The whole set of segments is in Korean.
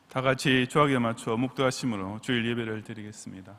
다 같이 조학에 맞춰 묵도하심으로 주일 예배를 드리겠습니다.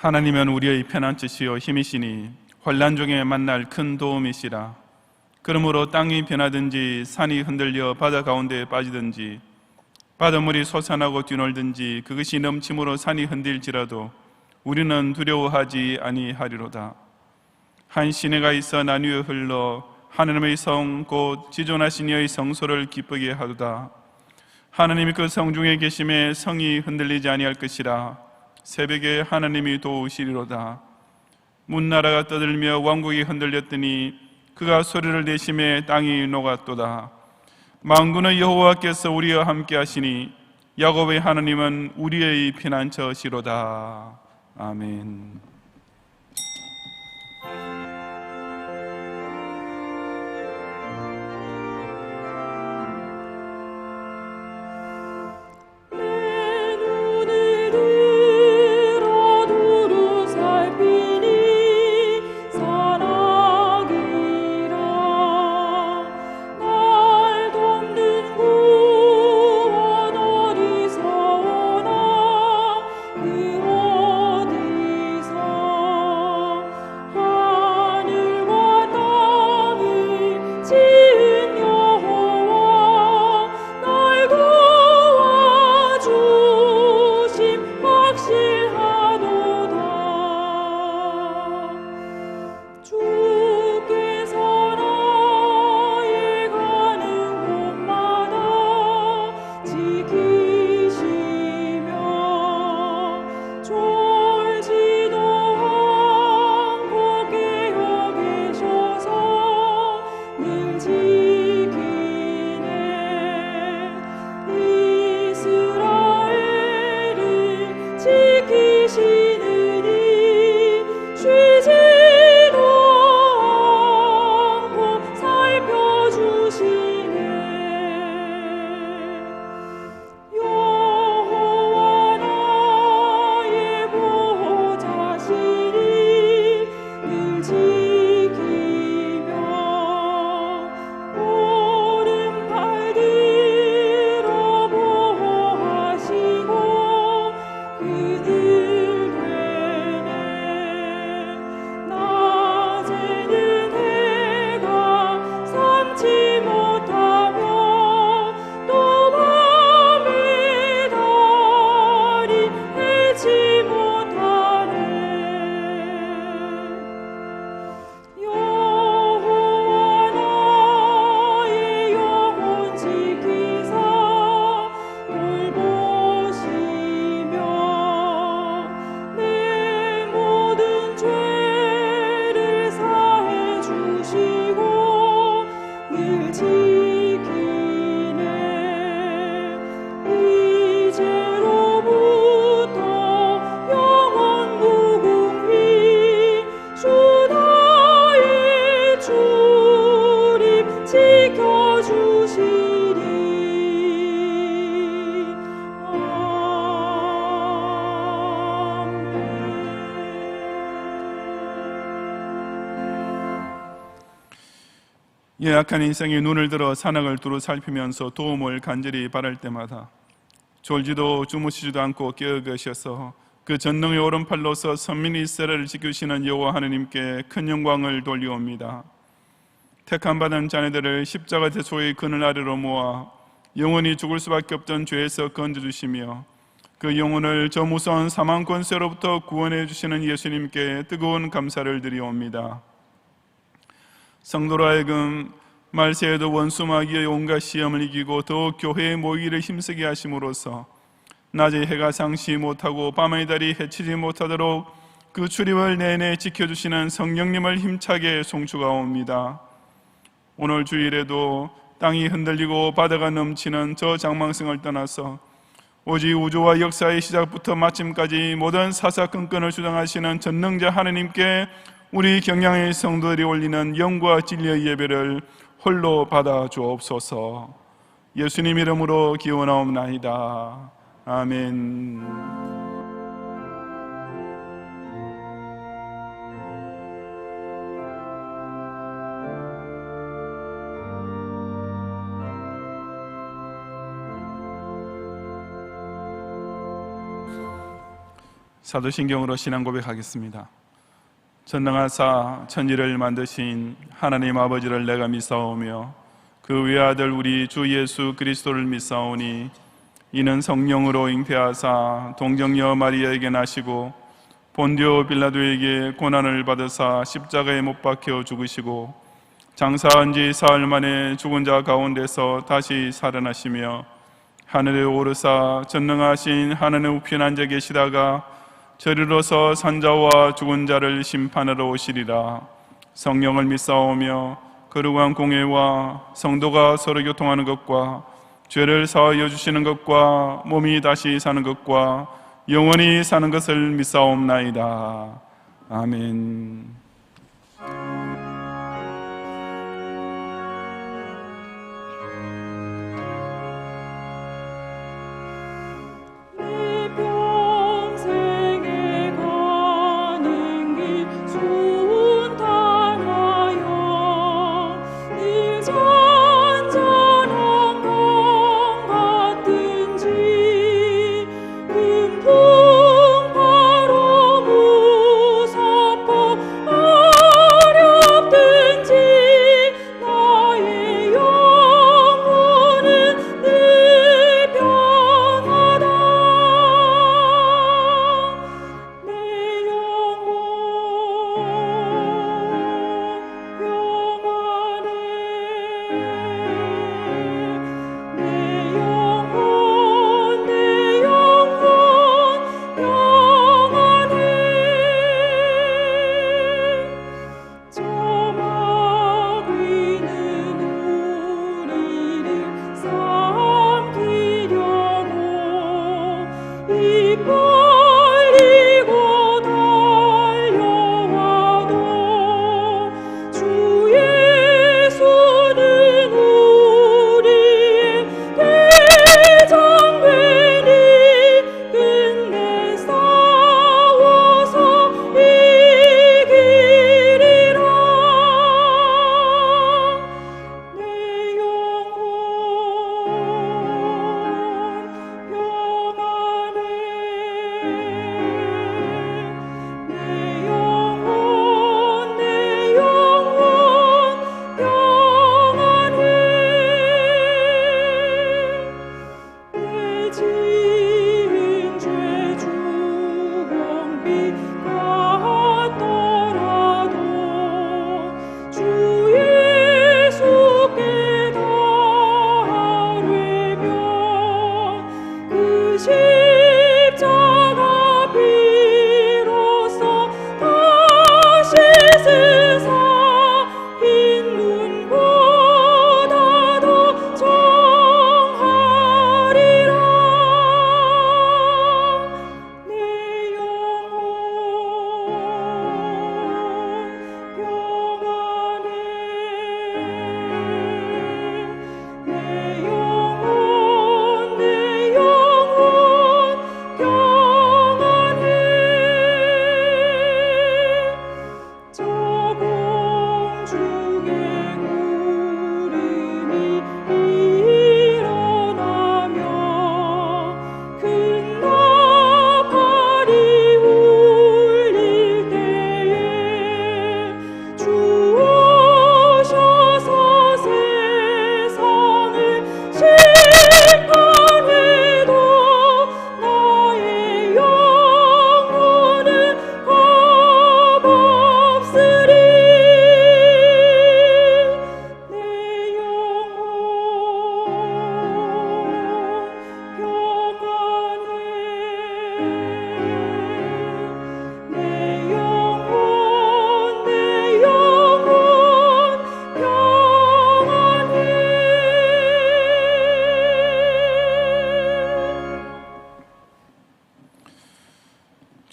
하나님은 우리의 편안치시요 힘이시니 환난 중에 만날 큰 도움이시라. 그러므로 땅이 변하든지 산이 흔들려 바다 가운데에 빠지든지 바닷물이 솟아나고 뒤놀든지 그것이 넘침으로 산이 흔들지라도 우리는 두려워하지 아니하리로다. 한 시내가 있어 나뉘어 흘러 하나님의 성 곧 지존하신 이의 성소를 기쁘게 하도다. 하나님이 그 성 중에 계심에 성이 흔들리지 아니할 것이라. 새벽에 하나님이 도우시리로다. 문나라가 떠들며 왕국이 흔들렸더니 그가 소리를 내심에 땅이 녹았도다. 만군의 여호와께서 우리와 함께 하시니 야곱의 하나님은 우리의 피난처시로다. 아멘. 연약한 인생의 눈을 들어 산악을 두루 살피면서 도움을 간절히 바랄 때마다 졸지도 주무시지도 않고 깨어 계셔서 그 전능의 오른팔로서 선민 이스라엘을 지키시는 여호와 하나님께 큰 영광을 돌리옵니다. 택함 받은 자녀들을 십자가 대소의 그늘 아래로 모아 영원히 죽을 수밖에 없던 죄에서 건져주시며 그 영혼을 저 무서운 사망 권세로부터 구원해 주시는 예수님께 뜨거운 감사를 드리옵니다. 성도로 하여금 말세에도 원수 마귀의 온갖 시험을 이기고 더욱 교회의 모이기를 힘쓰게 하심으로써 낮에 해가 상시 못하고 밤의 달이 해치지 못하도록 그 출입을 내내 지켜주시는 성령님을 힘차게 송축하옵니다. 오늘 주일에도 땅이 흔들리고 바다가 넘치는 저 장망성을 떠나서 오직 우주와 역사의 시작부터 마침까지 모든 사사건건을 주장하시는 전능자 하느님께 우리 경양의 성도들이 올리는 영과 진리의 예배를 홀로 받아 주옵소서. 예수님 이름으로 기원하옵나이다. 아멘. 사도신경으로 신앙 고백하겠습니다. 전능하사 천지를 만드신 하나님 아버지를 내가 믿사오며 그 외아들 우리 주 예수 그리스도를 믿사오니 이는 성령으로 잉태하사 동정녀 마리아에게 나시고 본디오 빌라도에게 고난을 받으사 십자가에 못 박혀 죽으시고 장사한 지 사흘 만에 죽은 자 가운데서 다시 살아나시며 하늘에 오르사 전능하신 하나님 우편 앉아 계시다가 저리로서 산자와 죽은 자를 심판하러 오시리라. 성령을 믿사오며 거룩한 공회와 성도가 서로 교통하는 것과 죄를 사하여 주시는 것과 몸이 다시 사는 것과 영원히 사는 것을 믿사옵나이다. 아멘. 바로 무섭고 어려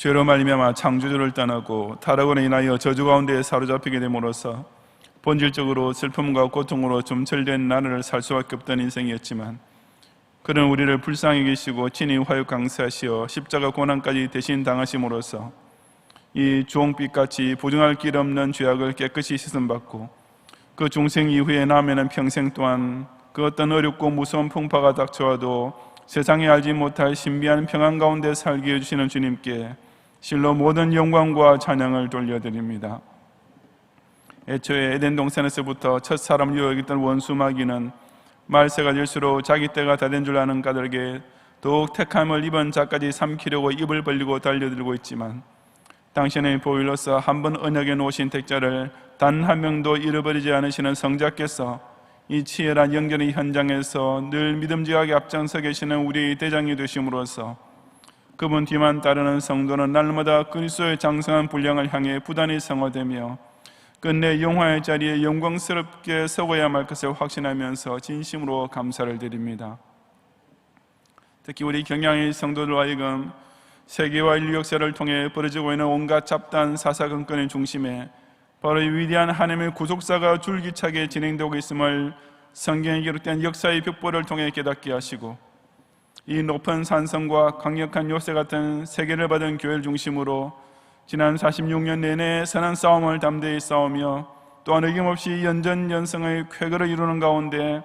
죄로 말미암아 창조주를 떠나고 타락으로 인하여 저주 가운데 사로잡히게 됨으로써 본질적으로 슬픔과 고통으로 점철된 나날을 살 수밖에 없던 인생이었지만, 그는 우리를 불쌍히 계시고 친히 화육 강세하시어 십자가 고난까지 대신 당하심으로써 이 주홍빛같이 보증할 길 없는 죄악을 깨끗이 씻음받고, 그 중생 이후에 남에는 평생 동안 그 어떤 어렵고 무서운 풍파가 닥쳐와도 세상에 알지 못할 신비한 평안 가운데 살게 해주시는 주님께 실로 모든 영광과 찬양을 돌려드립니다. 애초에 에덴 동산에서부터 첫 사람을 유혹했던 원수 마귀는 말세가 될수록 자기 때가 다 된 줄 아는 까닭에 더욱 택함을 입은 자까지 삼키려고 입을 벌리고 달려들고 있지만, 당신의 보일로서 한 번 언약에 놓으신 택자를 단 한 명도 잃어버리지 않으시는 성자께서 이 치열한 영전의 현장에서 늘 믿음직하게 앞장서 계시는 우리의 대장이 되심으로써 그분 뒤만 따르는 성도는 날마다 그리스도의 장성한 분량을 향해 부단히 성화되며 끝내 영화의 자리에 영광스럽게 서고야만 할 것을 확신하면서 진심으로 감사를 드립니다. 특히 우리 경양의 성도들 하여금 세계와 인류 역사를 통해 벌어지고 있는 온갖 잡다한 사사건건의 중심에 바로 이 위대한 하나님의 구속사가 줄기차게 진행되고 있음을 성경에 기록된 역사의 벽보를 통해 깨닫게 하시고, 이 높은 산성과 강력한 요새 같은 세계를 받은 교회를 중심으로 지난 46년 내내 선한 싸움을 담대히 싸우며 또한 어김없이 연전연승의 쾌거를 이루는 가운데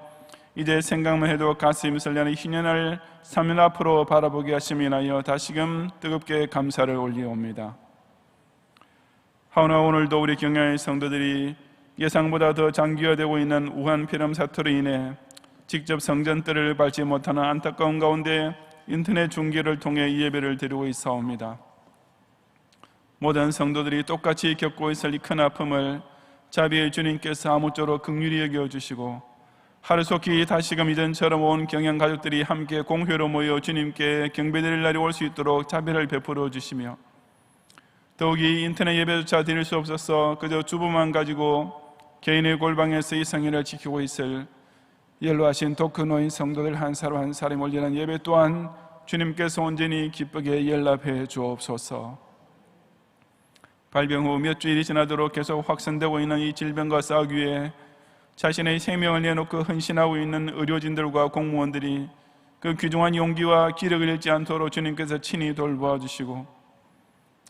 이제 생각만 해도 가슴이 설레는 희년을 3년 앞으로 바라보게 하심이 인하여 다시금 뜨겁게 감사를 올리옵니다. 하오나 오늘도 우리 경야의 성도들이 예상보다 더 장기화되고 있는 우한 폐렴 사태로 인해 직접 성전뜰을 밟지 못하는 안타까운 가운데 인터넷 중계를 통해 예배를 드리고 있사옵니다. 모든 성도들이 똑같이 겪고 있을 이 큰 아픔을 자비의 주님께서 아무쪼록 긍휼히 여겨주시고, 하루속히 다시금 이전처럼 온 경양 가족들이 함께 공회로 모여 주님께 경배드릴 날이 올 수 있도록 자비를 베풀어 주시며, 더욱이 인터넷 예배조차 드릴 수 없어서 그저 주부만 가지고 개인의 골방에서 이 성회를 지키고 있을 연로하신 독거노인 성도들 한 사람 한 사람이 올리는 예배 또한 주님께서 온전히 기쁘게 연락해 주옵소서. 발병 후 몇 주일이 지나도록 계속 확산되고 있는 이 질병과 싸우기 위해 자신의 생명을 내놓고 헌신하고 있는 의료진들과 공무원들이 그 귀중한 용기와 기력을 잃지 않도록 주님께서 친히 돌보아 주시고,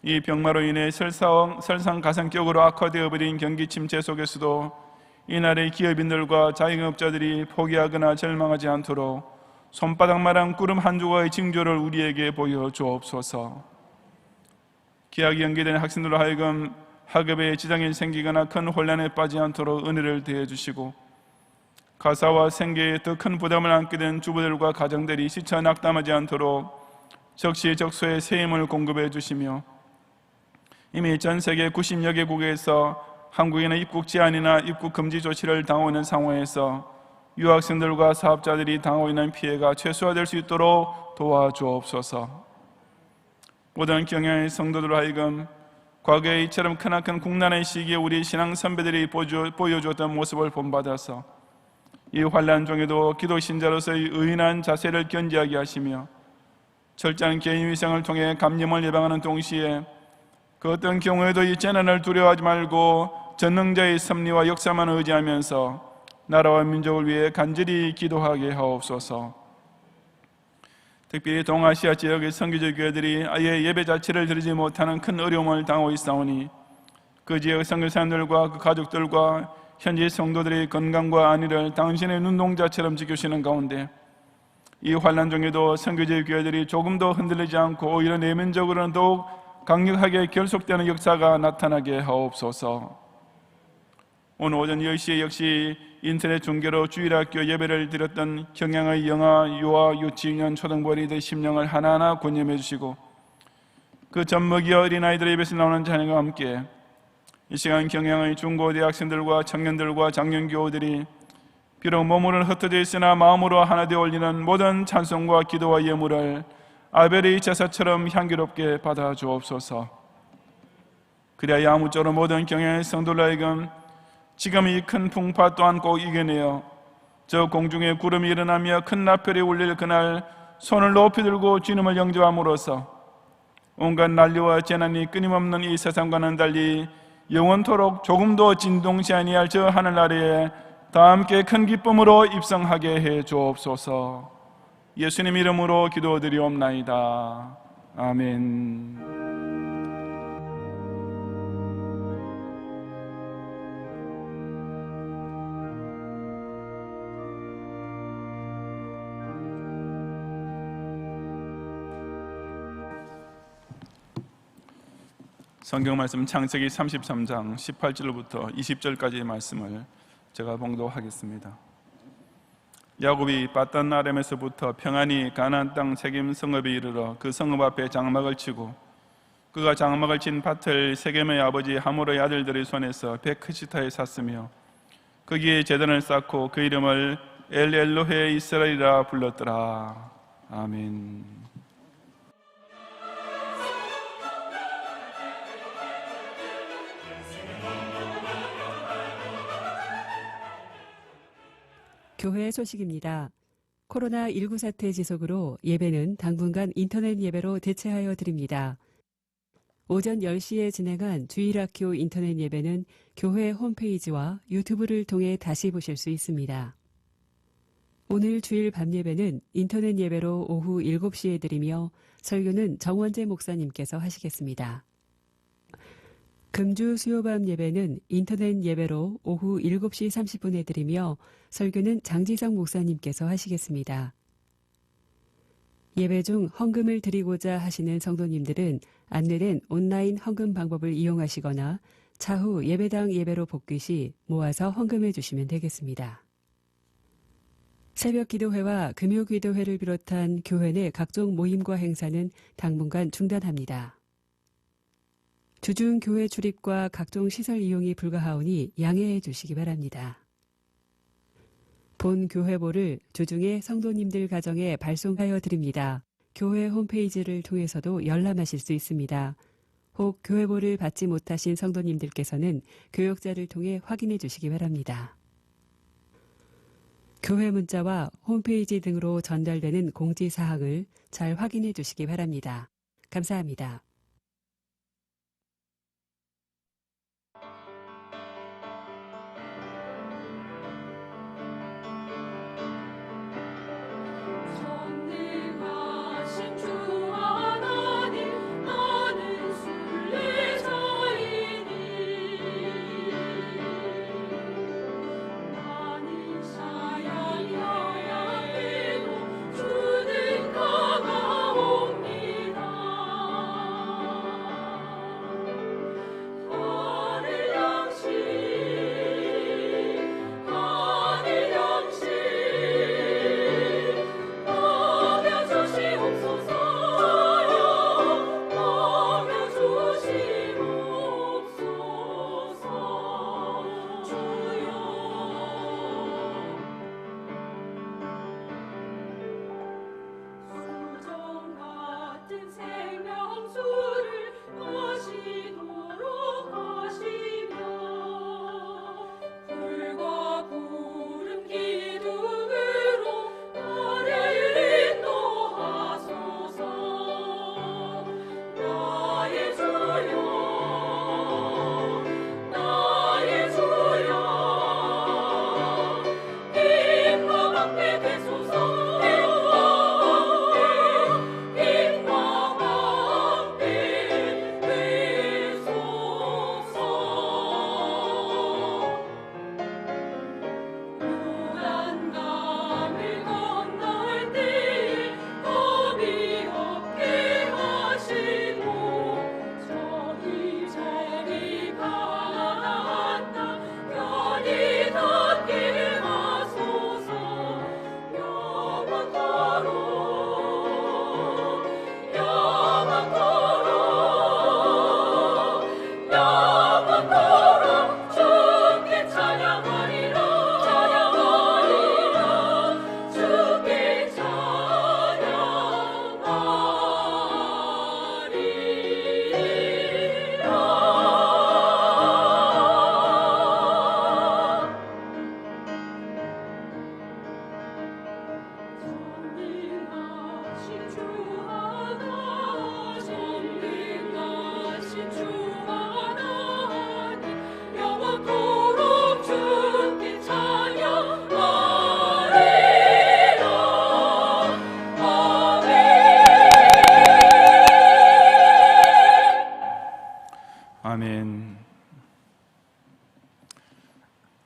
이 병마로 인해 설상가상격으로 악화되어 버린 경기 침체 속에서도 이날의 기업인들과 자영업자들이 포기하거나 절망하지 않도록 손바닥만한 구름 한 조각의 징조를 우리에게 보여주옵소서. 기약이 연기된 학생들로 하여금 학업에 지장이 생기거나 큰 혼란에 빠지지 않도록 은혜를 더해주시고, 가사와 생계에 더 큰 부담을 안게 된 주부들과 가정들이 시차 낙담하지 않도록 적시적소의 새 힘을 공급해 주시며, 이미 전 세계 90여 개국에서 한국에는 입국 제한이나 입국 금지 조치를 당하고 있는 상황에서 유학생들과 사업자들이 당하고 있는 피해가 최소화될 수 있도록 도와주옵소서. 모든 경향의 성도들로 하여금 과거에 이처럼 크나큰 국난의 시기에 우리 신앙 선배들이 보여주었던 모습을 본받아서 이 환난 중에도 기도 신자로서의 의인한 자세를 견지하게 하시며, 철저한 개인 위생을 통해 감염을 예방하는 동시에 그 어떤 경우에도 이 재난을 두려워하지 말고 전능자의 섭리와 역사만 의지하면서 나라와 민족을 위해 간절히 기도하게 하옵소서. 특별히 동아시아 지역의 선교적 교회들이 아예 예배 자체를 드리지 못하는 큰 어려움을 당하고 있사오니, 그 지역 선교사님들과 그 가족들과 현지 성도들의 건강과 안위를 당신의 눈동자처럼 지켜주시는 가운데, 이 환난 중에도 선교적 교회들이 조금 더 흔들리지 않고 오히려 내면적으로는 더욱 강력하게 결속되는 역사가 나타나게 하옵소서. 오늘 오전 10시에 역시 인터넷 중계로 주일학교 예배를 드렸던 경양의 영아, 유아, 유치원, 초등부 어린이들 심령을 하나하나 권념해 주시고, 그 젖먹이 어린아이들의 입에서 나오는 자녀과 함께 이 시간 경양의 중고대학생들과 청년들과 장년교우들이 비록 몸으로는 흩어져 있으나 마음으로 하나 되어 올리는 모든 찬송과 기도와 예물을 아벨의 제사처럼 향기롭게 받아 주옵소서. 그래야 아무쪼록 모든 경양의 성도를 하여금 지금 이 큰 풍파 또한 꼭 이겨내어 저 공중에 구름이 일어나며 큰 나팔이 울릴 그날 손을 높이 들고 주님을 영접함으로써 온갖 난리와 재난이 끊임없는 이 세상과는 달리 영원토록 조금도 진동치 아니할 저 하늘 아래에 다 함께 큰 기쁨으로 입성하게 해 주옵소서. 예수님 이름으로 기도드리옵나이다. 아멘. 성경 말씀 창세기 33장 18절부터 20절까지의 말씀을 제가 봉독하겠습니다. 야곱이 밧단 아람에서부터 평안히 가나안 땅 세겜 성읍에 이르러 그 성읍 앞에 장막을 치고 그가 장막을 친 밭을 세겜의 아버지 하몰의 아들들의 손에서 베크시타에 샀으며 거기에 제단을 쌓고 그 이름을 엘로헤 이스라엘이라 불렀더라. 아멘. 교회 소식입니다. 코로나19 사태 지속으로 예배는 당분간 인터넷 예배로 대체하여 드립니다. 오전 10시에 진행한 주일학교 인터넷 예배는 교회 홈페이지와 유튜브를 통해 다시 보실 수 있습니다. 오늘 주일 밤 예배는 인터넷 예배로 오후 7시에 드리며 설교는 정원재 목사님께서 하시겠습니다. 금주 수요밤 예배는 인터넷 예배로 오후 7시 30분에 드리며 설교는 장지성 목사님께서 하시겠습니다. 예배 중 헌금을 드리고자 하시는 성도님들은 안내된 온라인 헌금 방법을 이용하시거나 차후 예배당 예배로 복귀 시 모아서 헌금해 주시면 되겠습니다. 새벽 기도회와 금요 기도회를 비롯한 교회 내 각종 모임과 행사는 당분간 중단합니다. 주중 교회 출입과 각종 시설 이용이 불가하오니 양해해 주시기 바랍니다. 본 교회보를 주중에 성도님들 가정에 발송하여 드립니다. 교회 홈페이지를 통해서도 열람하실 수 있습니다. 혹 교회보를 받지 못하신 성도님들께서는 교역자를 통해 확인해 주시기 바랍니다. 교회 문자와 홈페이지 등으로 전달되는 공지사항을 잘 확인해 주시기 바랍니다. 감사합니다.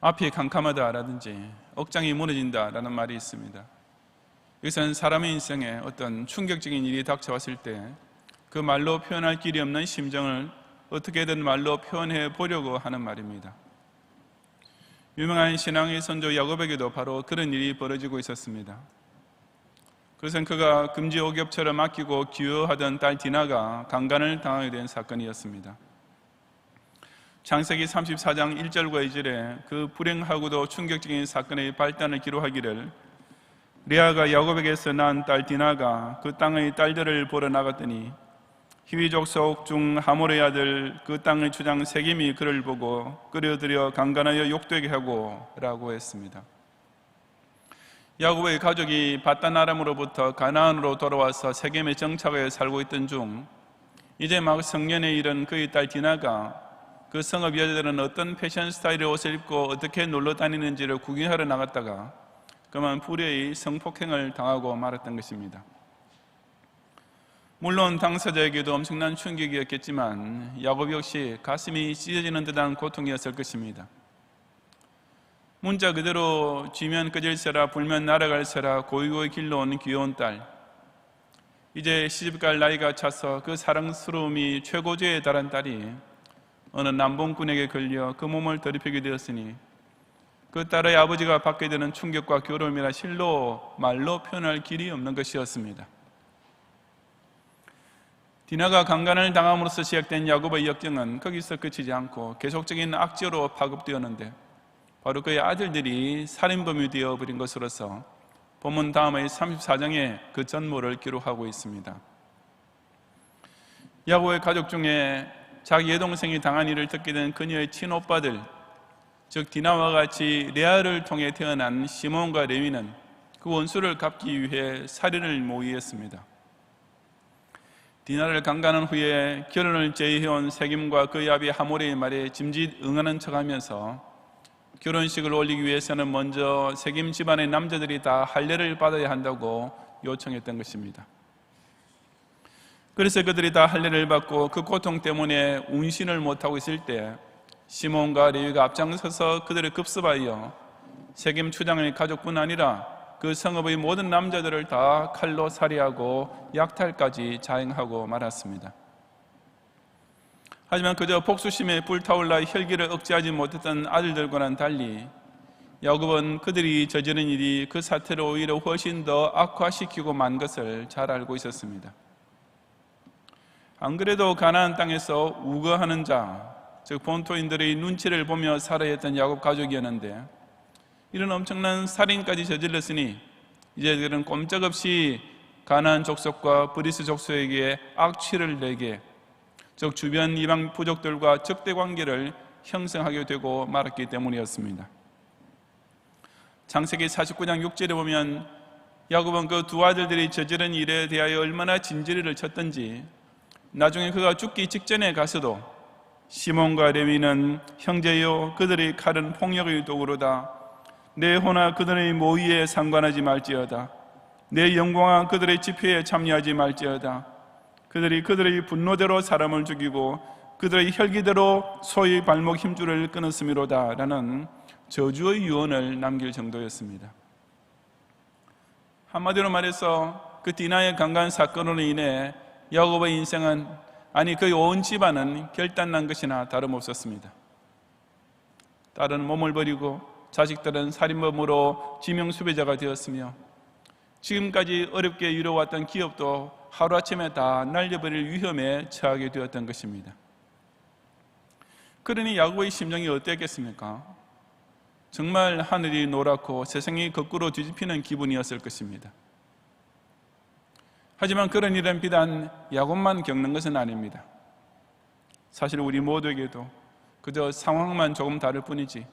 앞이 캄캄하다라든지 억장이 무너진다라는 말이 있습니다. 이것은 사람의 인생에 어떤 충격적인 일이 닥쳐왔을 때 그 말로 표현할 길이 없는 심정을 어떻게든 말로 표현해 보려고 하는 말입니다. 유명한 신앙의 선조 야곱에게도 바로 그런 일이 벌어지고 있었습니다. 그것은 그가 금지옥엽처럼 아끼고 귀여워하던 딸 디나가 강간을 당하게 된 사건이었습니다. 창세기 34장 1절과 2절에 그 불행하고도 충격적인 사건의 발단을 기록하기를, 레아가 야곱에게서 낳은 딸 디나가 그 땅의 딸들을 보러 나갔더니 히위 족속 중 하몰의 아들 그 땅의 주장 세겜이 그를 보고 끌어들여 강간하여 욕되게 하고 라고 했습니다. 야곱의 가족이 바단 아람으로부터 가나안으로 돌아와서 세겜에 정착하여 살고 있던 중 이제 막 성년에 이른 그의 딸 디나가 그 성읍 여자들은 어떤 패션 스타일의 옷을 입고 어떻게 놀러 다니는지를 구경하러 나갔다가 그만 불의의 성폭행을 당하고 말았던 것입니다. 물론 당사자에게도 엄청난 충격이었겠지만 야곱 역시 가슴이 찢어지는 듯한 고통이었을 것입니다. 문자 그대로 쥐면 꺼질세라 불면 날아갈세라 고이고이 길러온 귀여운 딸, 이제 시집갈 나이가 차서 그 사랑스러움이 최고조에 달한 딸이 어느 남봉꾼에게 걸려 그 몸을 더럽히게 되었으니 그 딸의 아버지가 받게 되는 충격과 괴로움이라 실로 말로 표현할 길이 없는 것이었습니다. 디나가 강간을 당함으로써 시작된 야곱의 역경은 거기서 그치지 않고 계속적인 악재로 파급되었는데 바로 그의 아들들이 살인범이 되어버린 것으로서 본문 다음의 34장에 그 전모를 기록하고 있습니다. 야곱의 가족 중에 자기 여동생이 당한 일을 듣게 된 그녀의 친오빠들, 즉 디나와 같이 레아를 통해 태어난 시몬과 레위는 그 원수를 갚기 위해 살인을 모의했습니다. 디나를 강간한 후에 결혼을 제의해온 세겜과 그의 아비 하몰의 말에 짐짓 응하는 척하면서 결혼식을 올리기 위해서는 먼저 세겜 집안의 남자들이 다 할례를 받아야 한다고 요청했던 것입니다. 그래서 그들이 다 할례를 받고 그 고통 때문에 운신을 못하고 있을 때 시몬과 레위가 앞장서서 그들을 급습하여 세겜 추장의 가족뿐 아니라 그 성읍의 모든 남자들을 다 칼로 살해하고 약탈까지 자행하고 말았습니다. 하지만 그저 복수심에 불타올라 혈기를 억제하지 못했던 아들들과는 달리 야곱은 그들이 저지른 일이 그 사태를 오히려 훨씬 더 악화시키고 만 것을 잘 알고 있었습니다. 안 그래도 가나안 땅에서 우거하는 자, 즉 본토인들의 눈치를 보며 살아야 했던 야곱 가족이었는데 이런 엄청난 살인까지 저질렀으니 이제 그들은 꼼짝없이 가나안 족속과 브리스 족속에게 악취를 내게, 즉 주변 이방 부족들과 적대 관계를 형성하게 되고 말았기 때문이었습니다. 창세기 49장 6절에 보면 야곱은 그 두 아들들이 저지른 일에 대하여 얼마나 진저리를 쳤던지 나중에 그가 죽기 직전에 가서도 시몬과 레위는 형제여 그들의 칼은 폭력의 도구로다. 내 호나 그들의 모의에 상관하지 말지어다. 내 영광아 그들의 집회에 참여하지 말지어다. 그들이 그들의 분노대로 사람을 죽이고 그들의 혈기대로 소의 발목 힘줄을 끊었음이로다 라는 저주의 유언을 남길 정도였습니다. 한마디로 말해서 그 디나의 강간 사건으로 인해 야곱의 인생은, 아니 그의 온 집안은 결단난 것이나 다름없었습니다. 딸은 몸을 버리고 자식들은 살인범으로 지명수배자가 되었으며 지금까지 어렵게 이뤄왔던 기업도 하루아침에 다 날려버릴 위험에 처하게 되었던 것입니다. 그러니 야곱의 심정이 어땠겠습니까? 정말 하늘이 노랗고 세상이 거꾸로 뒤집히는 기분이었을 것입니다. 하지만 그런 일은 비단 야곱만 겪는 것은 아닙니다. 사실 우리 모두에게도 그저 상황만 조금 다를 뿐이지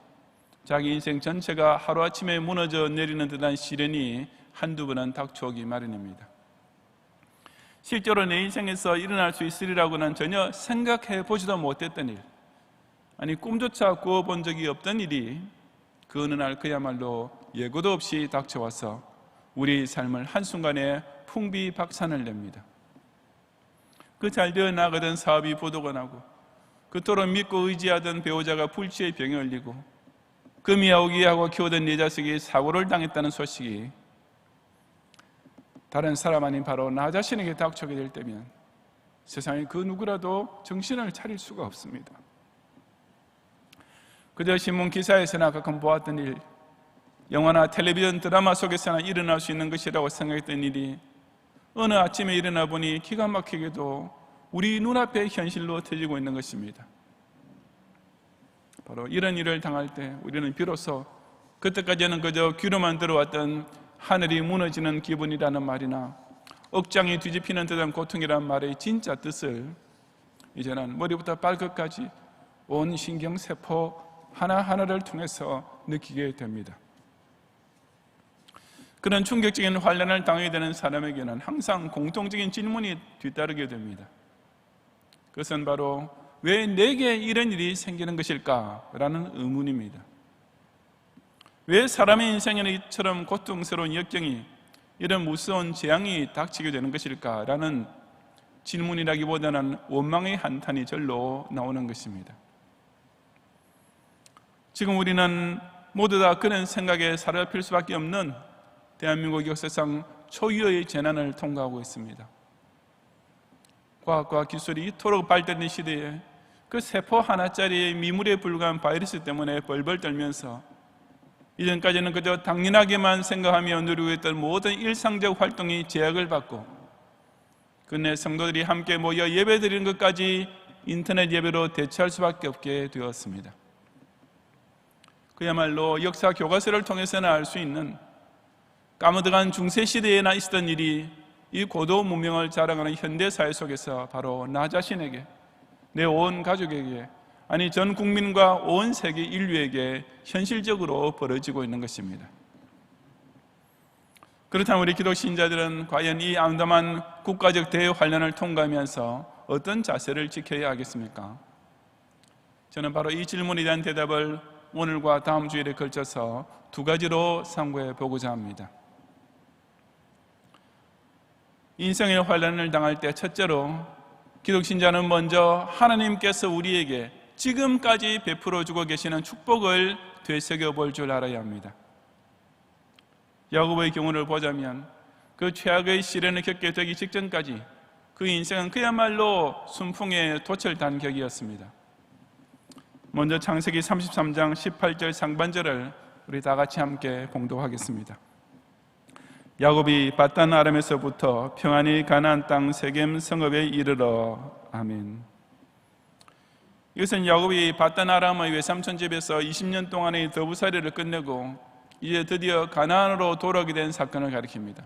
자기 인생 전체가 하루아침에 무너져 내리는 듯한 시련이 한두 번은 닥쳐오기 마련입니다. 실제로 내 인생에서 일어날 수 있으리라고는 전혀 생각해 보지도 못했던 일, 아니 꿈조차 꾸어본 적이 없던 일이 그 어느 날 그야말로 예고도 없이 닥쳐와서 우리 삶을 한순간에 풍비박산을 냅니다. 그 잘되어 나가던 사업이 부도가 나고 그토록 믿고 의지하던 배우자가 불치의 병에 걸리고 금이하고 키우던 네 자식이 사고를 당했다는 소식이 다른 사람 아닌 바로 나 자신에게 닥쳐게 될 때면 세상에 그 누구라도 정신을 차릴 수가 없습니다. 그저 신문 기사에서나 가끔 보았던 일, 영화나 텔레비전 드라마 속에서나 일어날 수 있는 것이라고 생각했던 일이 어느 아침에 일어나 보니 기가 막히게도 우리 눈앞에 현실로 터지고 있는 것입니다. 바로 이런 일을 당할 때 우리는 비로소 그때까지는 그저 귀로만 들어왔던 하늘이 무너지는 기분이라는 말이나 억장이 뒤집히는 듯한 고통이라는 말의 진짜 뜻을 이제는 머리부터 발끝까지 온 신경세포 하나하나를 통해서 느끼게 됩니다. 그런 충격적인 환란을 당하게 되는 사람에게는 항상 공통적인 질문이 뒤따르게 됩니다. 그것은 바로 왜 내게 이런 일이 생기는 것일까? 라는 의문입니다. 왜 사람의 인생에는 이처럼 고통스러운 역경이, 이런 무서운 재앙이 닥치게 되는 것일까? 라는 질문이라기보다는 원망의 한탄이 절로 나오는 것입니다. 지금 우리는 모두 다 그런 생각에 사로잡힐 수밖에 없는 대한민국 역사상 초유의 재난을 통과하고 있습니다. 과학과 기술이 이토록 발달된 시대에 그 세포 하나짜리의 미물에 불과한 바이러스 때문에 벌벌 떨면서 이전까지는 그저 당연하게만 생각하며 누리고 있던 모든 일상적 활동이 제약을 받고 그내 성도들이 함께 모여 예배드리는 것까지 인터넷 예배로 대체할 수밖에 없게 되었습니다. 그야말로 역사 교과서를 통해서나 알 수 있는 까무득한 중세시대에나 있었던 일이 이 고도 문명을 자랑하는 현대사회 속에서 바로 나 자신에게, 내 온 가족에게, 아니 전 국민과 온 세계 인류에게 현실적으로 벌어지고 있는 것입니다. 그렇다면 우리 기독 신자들은 과연 이 암담한 국가적 대환란을 통과하면서 어떤 자세를 지켜야 하겠습니까? 저는 바로 이 질문에 대한 대답을 오늘과 다음 주일에 걸쳐서 두 가지로 상고해 보고자 합니다. 인생의 환란을 당할 때 첫째로 기독신자는 먼저 하나님께서 우리에게 지금까지 베풀어주고 계시는 축복을 되새겨 볼 줄 알아야 합니다. 야곱의 경우를 보자면 그 최악의 시련을 겪게 되기 직전까지 그 인생은 그야말로 순풍의 도철단격이었습니다. 먼저 창세기 33장 18절 상반절을 우리 다 같이 함께 봉독하겠습니다. 야곱이 밧단 아람에서부터 평안히 가나안 땅 세겜 성읍에 이르러. 아멘. 이것은 야곱이 밧단 아람의 외삼촌 집에서 20년 동안의 더부살이를 끝내고 이제 드디어 가나안으로 돌아오게 된 사건을 가리킵니다.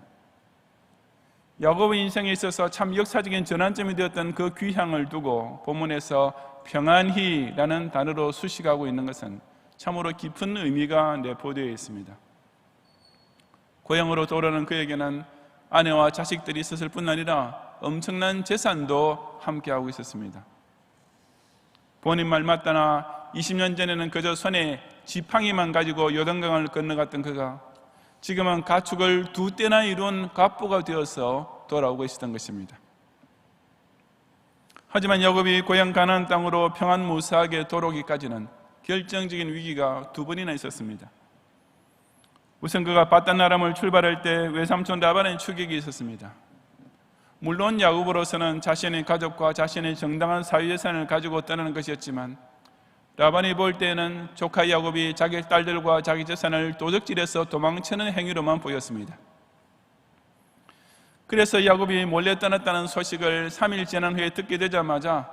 야곱의 인생에 있어서 참 역사적인 전환점이 되었던 그 귀향을 두고 본문에서 평안히라는 단어로 수식하고 있는 것은 참으로 깊은 의미가 내포되어 있습니다. 고향으로 돌아오는 그에게는 아내와 자식들이 있었을 뿐 아니라 엄청난 재산도 함께하고 있었습니다. 본인 말 맞다나 20년 전에는 그저 손에 지팡이만 가지고 요단강을 건너갔던 그가 지금은 가축을 2떼나 이룬 갑부가 되어서 돌아오고 있었던 것입니다. 하지만 야곱이 고향 가나안 땅으로 평안무사하게 돌아오기까지는 결정적인 위기가 2번이나 있었습니다. 우선 그가 밧단 아람을 출발할 때 외삼촌 라반의 추격이 있었습니다. 물론 야곱으로서는 자신의 가족과 자신의 정당한 사유재산을 가지고 떠나는 것이었지만 라반이 볼 때에는 조카 야곱이 자기 딸들과 자기 재산을 도적질해서 도망치는 행위로만 보였습니다. 그래서 야곱이 몰래 떠났다는 소식을 3일 지난 후에 듣게 되자마자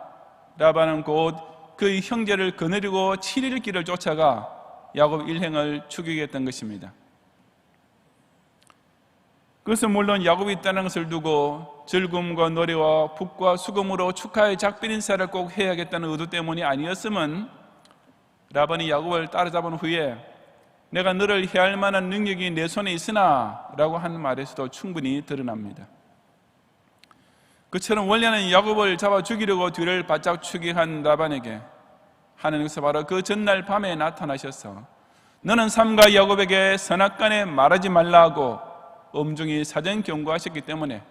라반은 곧 그의 형제를 거느리고 7일 길을 쫓아가 야곱 일행을 추격했던 것입니다. 그것은 물론 야곱이 떠난 것을 두고 즐거움과 노래와 북과 수금으로 축하의 작별 인사를 꼭 해야겠다는 의도 때문이 아니었으면 라반이 야곱을 따라잡은 후에 내가 너를 해할 만한 능력이 내 손에 있으나 라고 한 말에서도 충분히 드러납니다. 그처럼 원래는 야곱을 잡아 죽이려고 뒤를 바짝 추격한 라반에게 하나님께서 바로 그 전날 밤에 나타나셔서 너는 삼가 야곱에게 선악간에 말하지 말라고 엄중히 사전 경고하셨기 때문에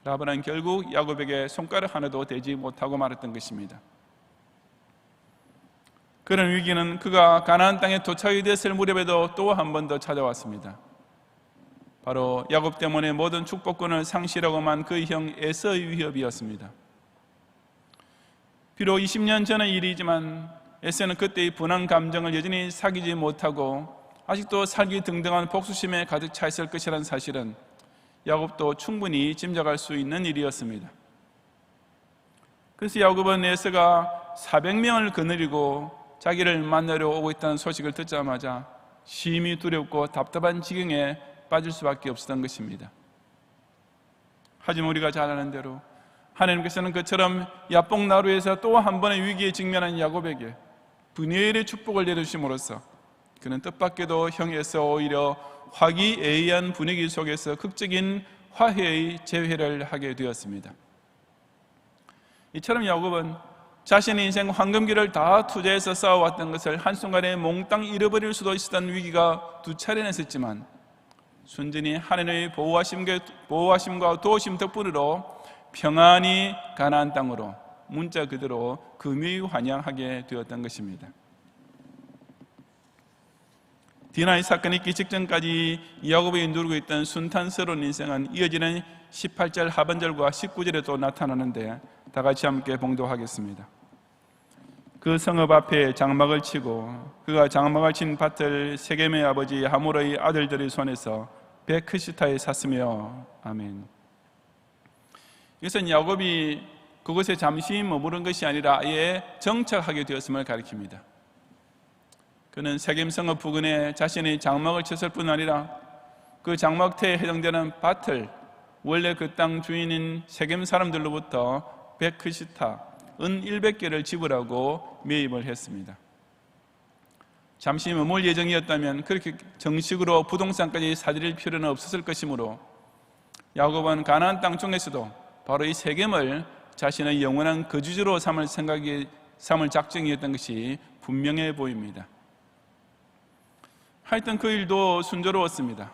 라반은 결국 야곱에게 손가락 하나도 대지 못하고 말았던 것입니다. 그런 위기는 그가 가나안 땅에 도착이 됐을 무렵에도 또 한 번 더 찾아왔습니다. 바로 야곱 때문에 모든 축복권을 상실하고만 그 형 에서의 위협이었습니다. 비록 20년 전의 일이지만 에서는 그때의 분한 감정을 여전히 사귀지 못하고 아직도 살기 등등한 복수심에 가득 차 있을 것이라는 사실은 야곱도 충분히 짐작할 수 있는 일이었습니다. 그래서 야곱은 에서가 400명을 거느리고 자기를 만나러 오고 있다는 소식을 듣자마자 심히 두렵고 답답한 지경에 빠질 수밖에 없었던 것입니다. 하지만 우리가 잘 아는 대로 하나님께서는 그처럼 야복나루에서 또 한 번의 위기에 직면한 야곱에게 분열의 축복을 내려주심으로써 그는 뜻밖에도 형에서 오히려 화기애애한 분위기 속에서 극적인 화해의 재회를 하게 되었습니다. 이처럼 야곱은 자신의 인생 황금기를 다 투자해서 쌓아왔던 것을 한순간에 몽땅 잃어버릴 수도 있었던 위기가 두 차례나 있었지만 순전히 하나님의 보호하심과 도우심 덕분으로 평안히 가나안 땅으로 문자 그대로 금이 환영하게 되었던 것입니다. 디나의 사건이 있기 직전까지 야곱이 누리고 있던 순탄스러운 인생은 이어지는 18절 하반절과 19절에 또 나타나는데 다 같이 함께 봉독하겠습니다. 그 성읍 앞에 장막을 치고 그가 장막을 친 밭을 세겜의 아버지 하몰의 아들들의 손에서 베크시타에 샀으며 아멘. 이것은 야곱이 그곳에 잠시 머무른 것이 아니라 아예 정착하게 되었음을 가리킵니다. 그는 세겜 성읍 부근에 자신의 장막을 쳤을 뿐 아니라 그 장막터에 해당되는 밭을 원래 그 땅 주인인 세겜 사람들로부터 베크시타 은 100개를 지불하고 매입을 했습니다. 잠시 머물 예정이었다면 그렇게 정식으로 부동산까지 사들일 필요는 없었을 것이므로 야곱은 가나안 땅 중에서도 바로 이 세겜을 자신의 영원한 거주지로 삼을 작정이었던 것이 분명해 보입니다. 하여튼 그 일도 순조로웠습니다.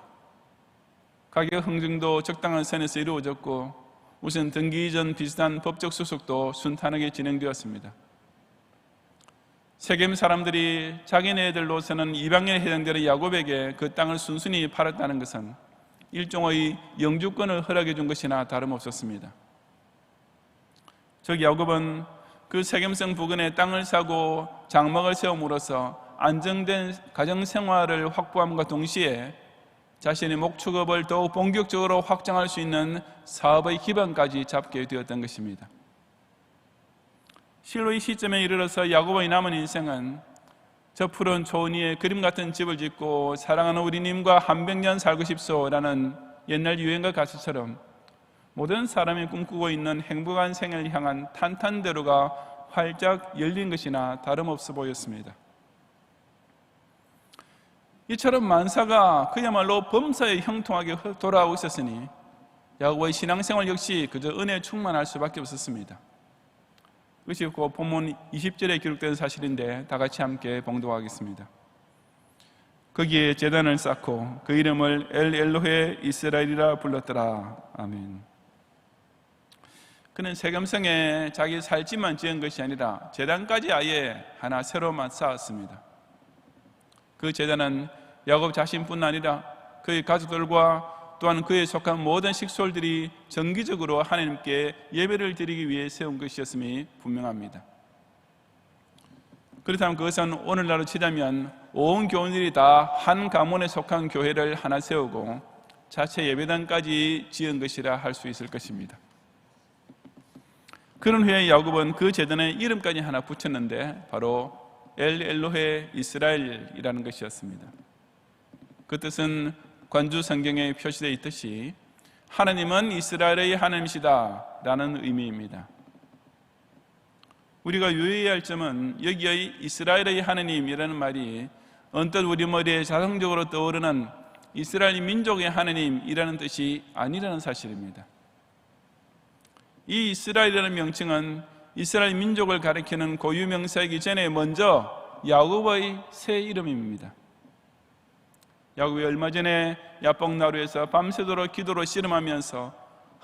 가격 흥정도 적당한 선에서 이루어졌고 우선 등기 이전 비슷한 법적 수속도 순탄하게 진행되었습니다. 세겜 사람들이 자기네들로서는 이방인에 해당되는 야곱에게 그 땅을 순순히 팔았다는 것은 일종의 영주권을 허락해 준 것이나 다름없었습니다. 즉 야곱은 그 세겜성 부근에 땅을 사고 장막을 세움으로써 안정된 가정생활을 확보함과 동시에 자신의 목축업을 더욱 본격적으로 확장할 수 있는 사업의 기반까지 잡게 되었던 것입니다. 실로 이 시점에 이르러서 야곱의 남은 인생은 저 푸른 초원 위에 그림 같은 집을 짓고 사랑하는 우리님과 한 백년 살고 싶소라는 옛날 유행가 가수처럼 모든 사람이 꿈꾸고 있는 행복한 생을 향한 탄탄대로가 활짝 열린 것이나 다름없어 보였습니다. 이처럼 만사가 그야말로 범사에 형통하게 돌아오고 있었으니 야곱의 신앙생활 역시 그저 은혜에 충만할 수밖에 없었습니다. 그것이 그 본문 20절에 기록된 사실인데 다 같이 함께 봉독하겠습니다. 거기에 제단을 쌓고 그 이름을 엘 엘로헤 이스라엘이라 불렀더라. 아멘. 그는 세겜성에 자기 살 집만 지은 것이 아니라 제단까지 아예 하나 새로만 쌓았습니다. 그 제단은 야곱 자신뿐 아니라 그의 가족들과 또한 그에 속한 모든 식솔들이 정기적으로 하나님께 예배를 드리기 위해 세운 것이었음이 분명합니다. 그렇다면 그것은 오늘날로 치자면 온 교인들이 다 한 가문에 속한 교회를 하나 세우고 자체 예배당까지 지은 것이라 할 수 있을 것입니다. 그런 후에 야곱은 그 제단에 이름까지 하나 붙였는데 바로 엘 엘로헤 이스라엘이라는 것이었습니다. 그 뜻은 관주 성경에 표시되어 있듯이 하나님은 이스라엘의 하나님이시다 라는 의미입니다. 우리가 유의해야 할 점은 여기의 이스라엘의 하나님이라는 말이 언뜻 우리 머리에 자동적으로 떠오르는 이스라엘 민족의 하나님이라는 뜻이 아니라는 사실입니다. 이 이스라엘이라는 명칭은 이스라엘 민족을 가리키는 고유 명사이기 전에 먼저 야곱의 새 이름입니다. 야곱이 얼마 전에 야복나루에서 밤새도록 기도로 씨름하면서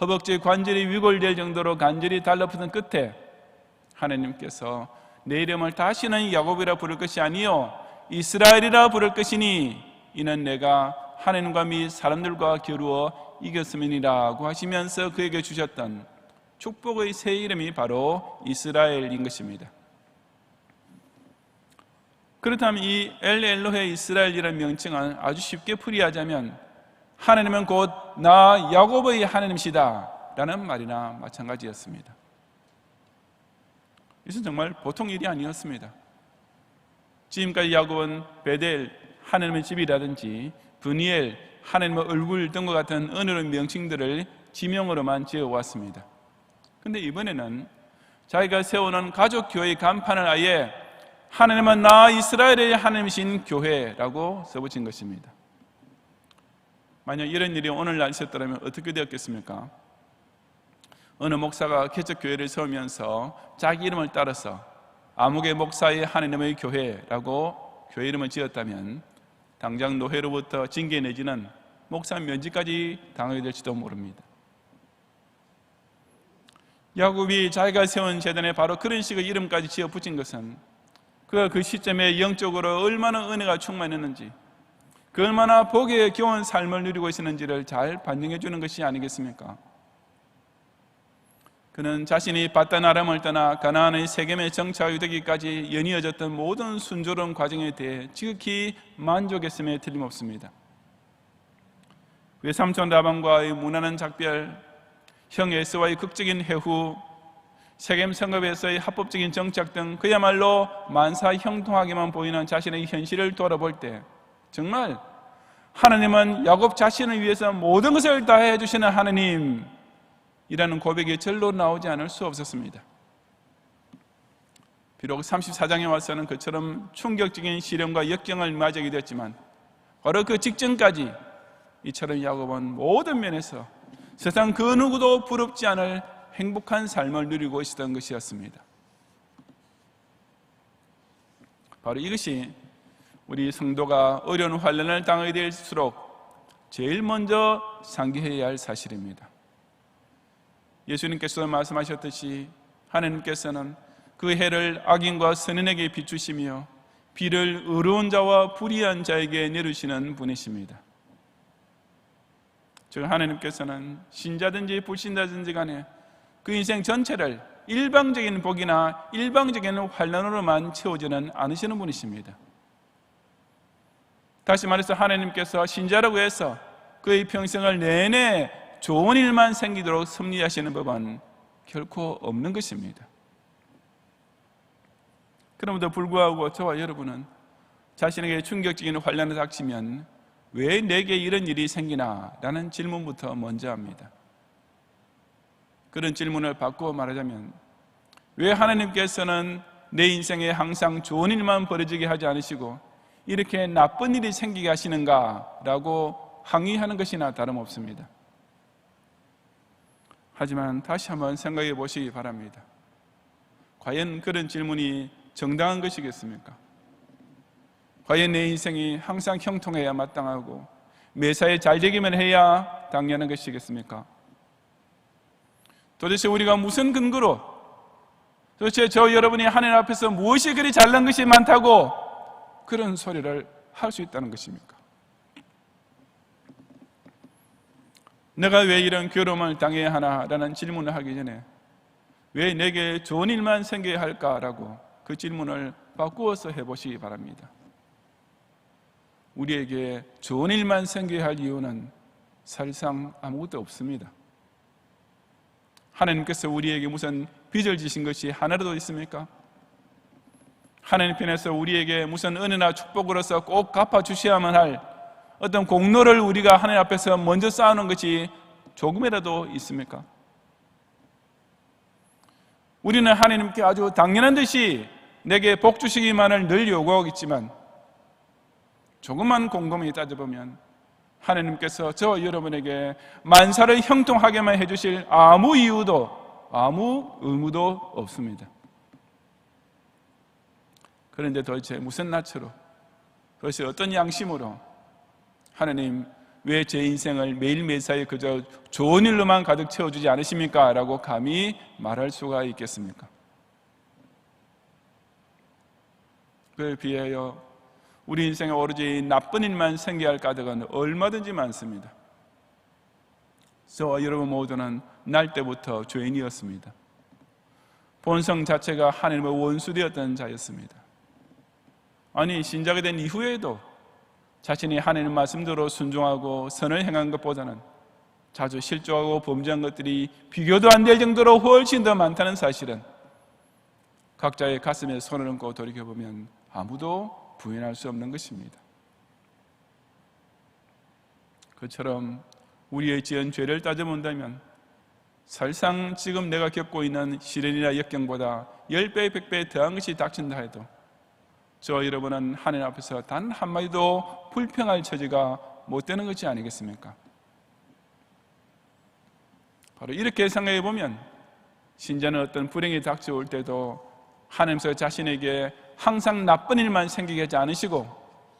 허벅지 관절이 위골될 정도로 간절히 달라붙은 끝에 하나님께서 내 이름을 다시는 야곱이라 부를 것이 아니요 이스라엘이라 부를 것이니 이는 내가 하나님과 및 사람들과 겨루어 이겼음이니라고 하시면서 그에게 주셨던 축복의 새 이름이 바로 이스라엘인 것입니다. 그렇다면 이 엘로헤 이스라엘이라는 명칭은 아주 쉽게 풀이하자면 하나님은 곧 나 야곱의 하나님이시다 라는 말이나 마찬가지였습니다. 이것은 정말 보통 일이 아니었습니다. 지금까지 야곱은 베델 하나님의 집이라든지 브니엘 하나님의 얼굴 등과 같은 언어의 명칭들을 지명으로만 지어왔습니다. 그런데 이번에는 자기가 세우는 가족교회의 간판을 아예 하나님은 나 이스라엘의 하나님이신 교회라고 써붙인 것입니다. 만약 이런 일이 오늘날 있었더라면 어떻게 되었겠습니까? 어느 목사가 개척교회를 세우면서 자기 이름을 따라서 아무개 목사의 하나님의 교회라고 교회 이름을 지었다면 당장 노회로부터 징계 내지는 목사 면직까지 당하게 될지도 모릅니다. 야곱이 자기가 세운 제단에 바로 그런 식의 이름까지 지어 붙인 것은 그가 그 시점에 영적으로 얼마나 은혜가 충만했는지, 그 얼마나 복에 겨운 삶을 누리고 있었는지를 잘 반증해 주는 것이 아니겠습니까? 그는 자신이 바단 아람을 떠나 가나안의 세겜에 정착하게 되기까지 연이어졌던 모든 순조로운 과정에 대해 지극히 만족했음에 틀림없습니다. 외삼촌 라반과의 무난한 작별, 형 에서와의 극적인 해후, 세겜 성읍에서의 합법적인 정착 등 그야말로 만사 형통하게만 보이는 자신의 현실을 돌아볼 때 정말 하나님은 야곱 자신을 위해서 모든 것을 다해 주시는 하나님이라는 고백이 절로 나오지 않을 수 없었습니다. 비록 34장에 와서는 그처럼 충격적인 시련과 역경을 맞이하게 됐지만 바로 그 직전까지 이처럼 야곱은 모든 면에서 세상 그 누구도 부럽지 않을 행복한 삶을 누리고 있었던 것이었습니다. 바로 이것이 우리 성도가 어려운 환난을 당하게 될수록 제일 먼저 상기해야 할 사실입니다. 예수님께서 말씀하셨듯이 하나님께서는 그 해를 악인과 선인에게 비추시며 비를 의로운 자와 불의한 자에게 내리시는 분이십니다. 즉 하나님께서는 신자든지 불신자든지 간에 그 인생 전체를 일방적인 복이나 일방적인 환난으로만 채우지는 않으시는 분이십니다. 다시 말해서 하나님께서 신자라고 해서 그의 평생을 내내 좋은 일만 생기도록 섭리하시는 법은 결코 없는 것입니다. 그럼에도 불구하고 저와 여러분은 자신에게 충격적인 환난이 닥치면 왜 내게 이런 일이 생기나? 라는 질문부터 먼저 합니다. 그런 질문을 바꾸어 말하자면 왜 하나님께서는 내 인생에 항상 좋은 일만 벌어지게 하지 않으시고 이렇게 나쁜 일이 생기게 하시는가? 라고 항의하는 것이나 다름없습니다. 하지만 다시 한번 생각해 보시기 바랍니다. 과연 그런 질문이 정당한 것이겠습니까? 과연 내 인생이 항상 형통해야 마땅하고 매사에 잘 되기만 해야 당연한 것이겠습니까? 도대체 우리가 무슨 근거로, 도대체 저 여러분이 하나님 앞에서 무엇이 그리 잘난 것이 많다고 그런 소리를 할 수 있다는 것입니까? 내가 왜 이런 괴로움을 당해야 하나라는 질문을 하기 전에 왜 내게 좋은 일만 생겨야 할까라고 그 질문을 바꾸어서 해보시기 바랍니다. 우리에게 좋은 일만 생겨야 할 이유는 사실상 아무것도 없습니다. 하나님께서 우리에게 무슨 빚을 지신 것이 하나라도 있습니까? 하나님 편에서 우리에게 무슨 은혜나 축복으로서 꼭 갚아주셔야만 할 어떤 공로를 우리가 하나님 앞에서 먼저 쌓아놓은 것이 조금이라도 있습니까? 우리는 하나님께 아주 당연한 듯이 내게 복 주시기만을 늘 요구하겠지만 조금만 곰곰이 따져보면 하나님께서 저 여러분에게 만사를 형통하게만 해주실 아무 이유도 아무 의무도 없습니다. 그런데 도대체 무슨 낯으로, 도대체 어떤 양심으로 하나님 왜 제 인생을 매일매사에 그저 좋은 일로만 가득 채워주지 않으십니까? 라고 감히 말할 수가 있겠습니까? 그에 비하여 우리 인생에 오로지 나쁜 일만 생겨할 까닭은 얼마든지 많습니다. 저와 여러분 모두는 날 때부터 죄인이었습니다. 본성 자체가 하나님의 원수되었던 자였습니다. 아니, 신자가 된 이후에도 자신이 하나님 말씀대로 순종하고 선을 행한 것보다는 자주 실족하고 범죄한 것들이 비교도 안 될 정도로 훨씬 더 많다는 사실은 각자의 가슴에 손을 얹고 돌이켜보면 아무도 부인할 수 없는 것입니다. 그처럼 우리의 지은 죄를 따져본다면 사실상 지금 내가 겪고 있는 시련이나 역경보다 10배, 100배 더한 것이 닥친다 해도 저 여러분은 하나님 앞에서 단 한마디도 불평할 처지가 못 되는 것이 아니겠습니까? 바로 이렇게 생각해 보면 신자는 어떤 불행이 닥쳐올 때도 하나님께서 자신에게 항상 나쁜 일만 생기게 하지 않으시고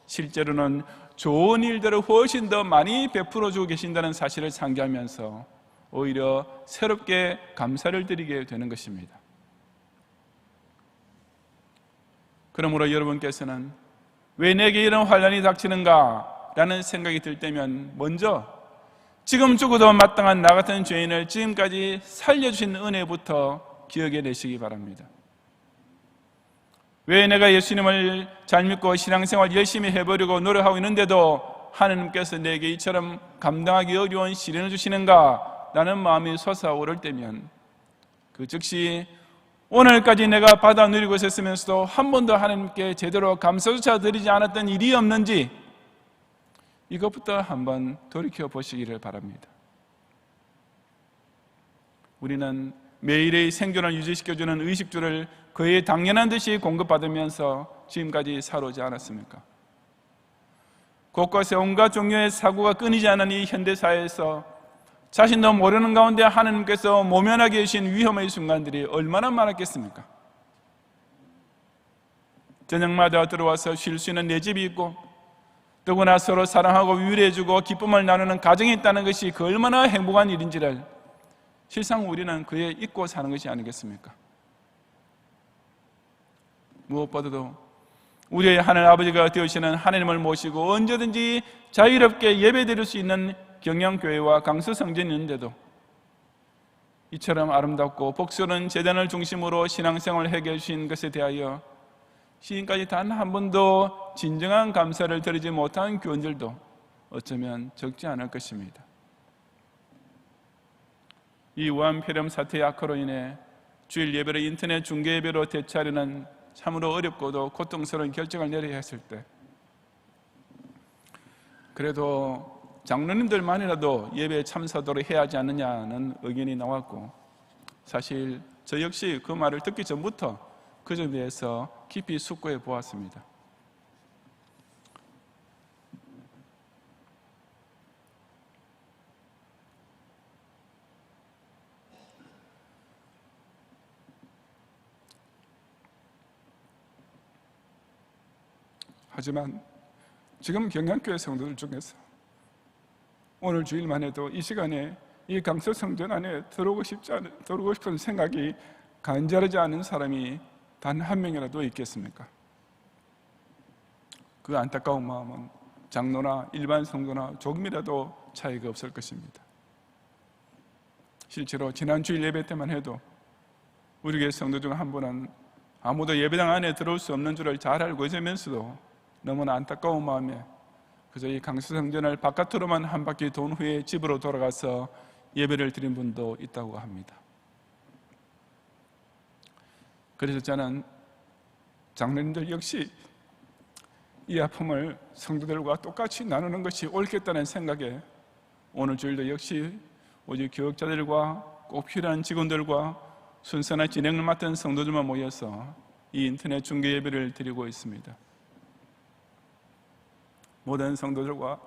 실제로는 좋은 일들을 훨씬 더 많이 베풀어 주고 계신다는 사실을 상기하면서 오히려 새롭게 감사를 드리게 되는 것입니다. 그러므로 여러분께서는 왜 내게 이런 환난이 닥치는가 라는 생각이 들 때면 먼저 지금 죽어도 마땅한 나 같은 죄인을 지금까지 살려주신 은혜부터 기억해내시기 바랍니다. 왜 내가 예수님을 잘 믿고 신앙생활 열심히 해보려고 노력하고 있는데도 하나님께서 내게 이처럼 감당하기 어려운 시련을 주시는가 라는 마음이 솟아오를 때면 그 즉시 오늘까지 내가 받아 누리고 있었으면서도 한 번도 하나님께 제대로 감사조차 드리지 않았던 일이 없는지 이것부터 한번 돌이켜 보시기를 바랍니다. 우리는 매일의 생존을 유지시켜주는 의식주를 거의 당연한 듯이 공급받으면서 지금까지 살아오지 않았습니까? 곳곳에 온갖 종류의 사고가 끊이지 않은 이 현대사회에서 자신도 모르는 가운데 하나님께서 모면하게 해주신 위험의 순간들이 얼마나 많았겠습니까? 저녁마다 들어와서 쉴 수 있는 내 집이 있고 더구나 서로 사랑하고 위로해주고 기쁨을 나누는 가정이 있다는 것이 그 얼마나 행복한 일인지를 실상 우리는 그에 잊고 사는 것이 아니겠습니까? 무엇보다도 우리의 하늘 아버지가 되시는 하나님을 모시고 언제든지 자유롭게 예배드릴 수 있는 경양교회와 강서성전이 있는데도 이처럼 아름답고 복스러운 제단을 중심으로 신앙생활을 해결해 주신 것에 대하여 지금까지 단 한 번도 진정한 감사를 드리지 못한 교원들도 어쩌면 적지 않을 것입니다. 이 우한 폐렴 사태의 악화로 인해 주일 예배를 인터넷 중계 예배로 대체하려는 참으로 어렵고도 고통스러운 결정을 내려야 했을 때 그래도 장로님들만이라도 예배에 참석하도록 해야 하지 않느냐는 의견이 나왔고 사실 저 역시 그 말을 듣기 전부터 그 점에 대해서 깊이 숙고해 보았습니다. 하지만 지금 경양교회 성도들 중에서 오늘 주일만 해도 이 시간에 이 강서 성전 안에 들어오고 싶은 생각이 간절하지 않은 사람이 단 한 명이라도 있겠습니까? 그 안타까운 마음은 장로나 일반 성도나 조금이라도 차이가 없을 것입니다. 실제로 지난 주일 예배 때만 해도 우리 교회 성도 중 한 분은 아무도 예배당 안에 들어올 수 없는 줄을 잘 알고 있으면서도 너무나 안타까운 마음에 그저 이 강서성전을 바깥으로만 한 바퀴 돈 후에 집으로 돌아가서 예배를 드린 분도 있다고 합니다. 그래서 저는 장로님들 역시 이 아픔을 성도들과 똑같이 나누는 것이 옳겠다는 생각에 오늘 주일도 역시 오직 교역자들과 꼭 필요한 직원들과 순서나 진행을 맡은 성도들만 모여서 이 인터넷 중계 예배를 드리고 있습니다. 모든 성도들과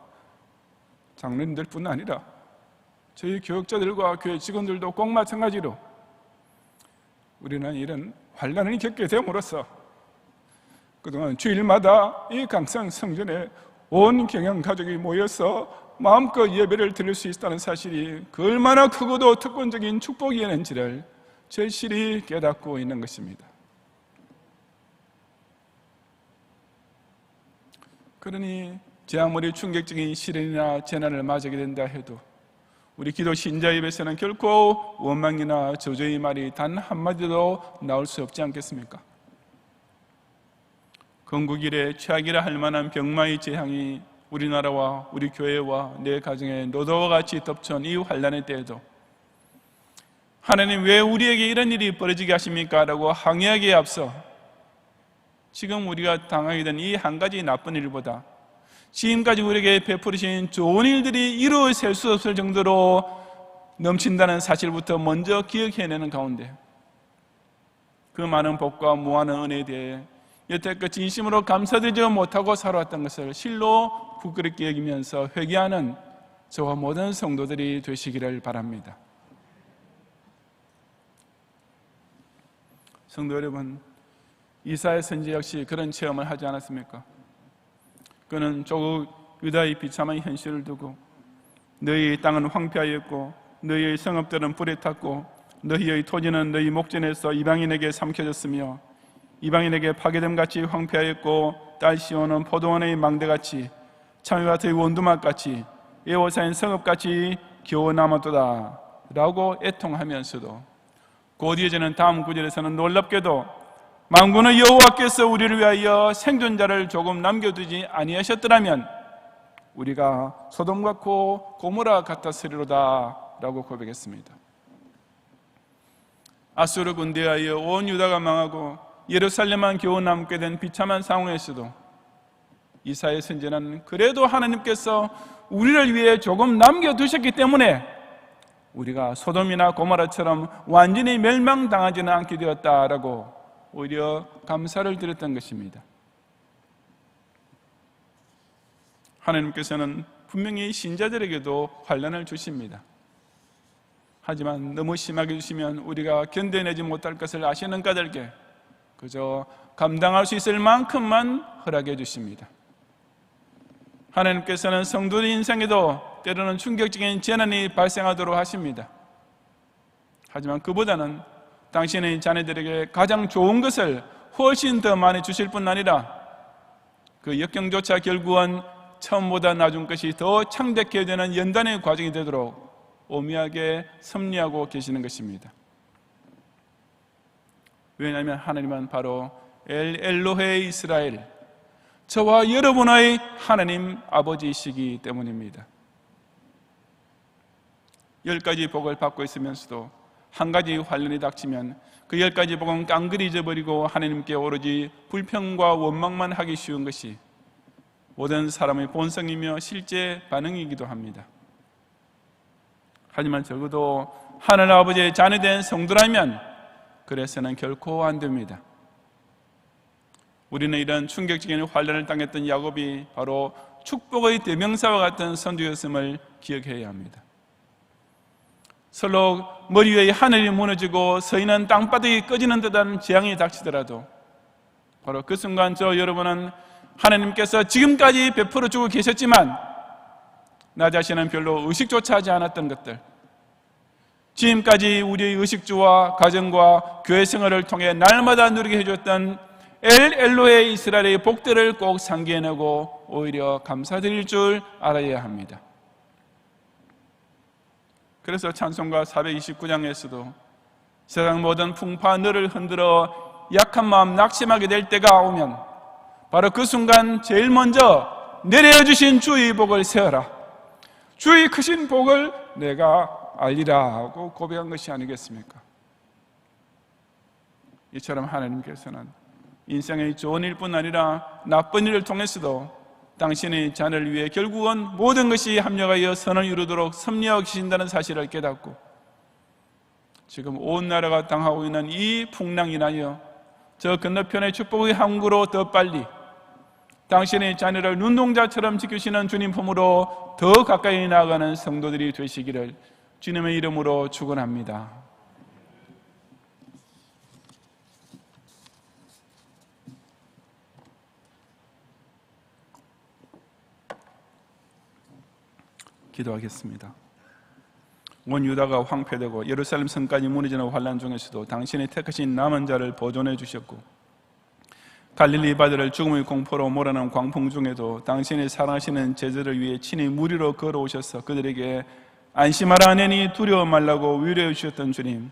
장로님들뿐 아니라 저희 교역자들과 교회 직원들도 꼭 마찬가지로 우리는 이런 환난을 겪게 됨으로써 그동안 주일마다 이 강성 성전에 온 경양 가족이 모여서 마음껏 예배를 드릴 수 있다는 사실이 그 얼마나 크고도 특권적인 축복이었는지를 절실히 깨닫고 있는 것입니다. 그러니 제 아무리 충격적인 시련이나 재난을 맞게 된다 해도 우리 기도 신자 입에서는 결코 원망이나 저주의 말이 단 한마디도 나올 수 없지 않겠습니까? 건국일에 최악이라 할 만한 병마의 재앙이 우리나라와 우리 교회와 내 가정에 노도와 같이 덮쳐온 이 환난의 때에도 하나님 왜 우리에게 이런 일이 벌어지게 하십니까? 라고 항의하기에 앞서 지금 우리가 당하게 된 이 한 가지 나쁜 일보다 지금까지 우리에게 베푸르신 좋은 일들이 이루 셀 수 없을 정도로 넘친다는 사실부터 먼저 기억해내는 가운데 그 많은 복과 무한한 은혜에 대해 여태껏 진심으로 감사드리지 못하고 살아왔던 것을 실로 부끄럽게 여기면서 회개하는 저와 모든 성도들이 되시기를 바랍니다. 성도 여러분, 이사야 선지 역시 그런 체험을 하지 않았습니까? 그는 조국 유다의 비참한 현실을 두고 너희의 땅은 황폐하였고 너희의 성읍들은 불에 탔고 너희의 토지는 너희 목전에서 이방인에게 삼켜졌으며 이방인에게 파괴됨같이 황폐하였고 딸 시온은 포도원의 망대같이 참외밭의 원두막같이 에워싸인 성읍같이 겨우 남았도다 라고 애통하면서도 곧 이어지는 다음 구절에서는 놀랍게도 만군의 여호와께서 우리를 위하여 생존자를 조금 남겨두지 아니하셨더라면 우리가 소돔 같고 고모라 같았으리로다 라고 고백했습니다. 아수르 군대에 의하여 온 유다가 망하고 예루살렘만 겨우 남게 된 비참한 상황에서도 이사야 선지자는 그래도 하나님께서 우리를 위해 조금 남겨두셨기 때문에 우리가 소돔이나 고모라처럼 완전히 멸망당하지는 않게 되었다라고 오히려 감사를 드렸던 것입니다. 하나님께서는 분명히 신자들에게도 환난을 주십니다. 하지만 너무 심하게 주시면 우리가 견뎌내지 못할 것을 아시는 까닭에 그저 감당할 수 있을 만큼만 허락해 주십니다. 하나님께서는 성도의 인생에도 때로는 충격적인 재난이 발생하도록 하십니다. 하지만 그보다는 당신의 자녀들에게 가장 좋은 것을 훨씬 더 많이 주실 뿐 아니라 그 역경조차 결국은 처음보다 나중 것이 더 창대케 되는 연단의 과정이 되도록 오묘하게 섭리하고 계시는 것입니다. 왜냐하면 하나님은 바로 엘로헤 이스라엘, 저와 여러분의 하나님 아버지이시기 때문입니다. 10가지 복을 받고 있으면서도 한 가지 환난이 닥치면 그 10가지 복은 깡그리 잊어버리고 하나님께 오로지 불평과 원망만 하기 쉬운 것이 모든 사람의 본성이며 실제 반응이기도 합니다. 하지만 적어도 하나님 아버지의 자녀된 성도라면 그래서는 결코 안 됩니다. 우리는 이런 충격적인 환난을 당했던 야곱이 바로 축복의 대명사와 같은 선두였음을 기억해야 합니다. 서로 머리 위에 하늘이 무너지고 서 있는 땅바닥이 꺼지는 듯한 재앙이 닥치더라도 바로 그 순간 저 여러분은 하나님께서 지금까지 베풀어 주고 계셨지만 나 자신은 별로 의식조차 하지 않았던 것들, 지금까지 우리의 의식주와 가정과 교회 생활을 통해 날마다 누리게 해줬던 엘로헤 이스라엘의 복들을 꼭 상기해내고 오히려 감사드릴 줄 알아야 합니다. 그래서 찬송가 429장에서도 세상 모든 풍파 너를 흔들어 약한 마음 낙심하게 될 때가 오면 바로 그 순간 제일 먼저 내려주신 주의 복을 세어라, 주의 크신 복을 내가 알리라 하고 고백한 것이 아니겠습니까? 이처럼 하나님께서는 인생의 좋은 일뿐 아니라 나쁜 일을 통해서도 당신의 자녀를 위해 결국은 모든 것이 합력하여 선을 이루도록 섭리하고 계신다는 사실을 깨닫고 지금 온 나라가 당하고 있는 이 풍랑 인하여 저 건너편의 축복의 항구로 더 빨리 당신의 자녀를 눈동자처럼 지키시는 주님 품으로 더 가까이 나아가는 성도들이 되시기를 주님의 이름으로 축원합니다. 기도하겠습니다. 온 유다가 황폐되고 예루살렘 성까지 무너지는 환난 중에서도 당신의 택하신 남은 자를 보존해 주셨고 갈릴리 바다를 죽음의 공포로 몰아넣은 광풍 중에도 당신이 사랑하시는 제자를 위해 친히 물 위로 걸어오셔서 그들에게 안심하라 하느니 두려워 말라고 위로해 주셨던 주님,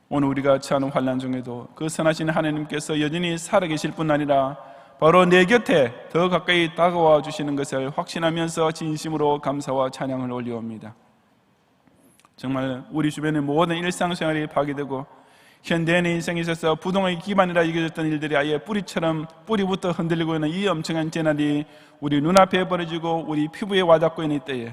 오늘 우리가 처하는 환난 중에도 그 선하신 하나님께서 여전히 살아계실 뿐 아니라 바로 내 곁에 더 가까이 다가와 주시는 것을 확신하면서 진심으로 감사와 찬양을 올려옵니다. 정말 우리 주변의 모든 일상생활이 파괴되고 현대인의 인생에 있어서 부동의 기반이라 여겨졌던 일들이 아예 뿌리부터 흔들리고 있는 이 엄청난 재난이 우리 눈앞에 벌어지고 우리 피부에 와닿고 있는 때에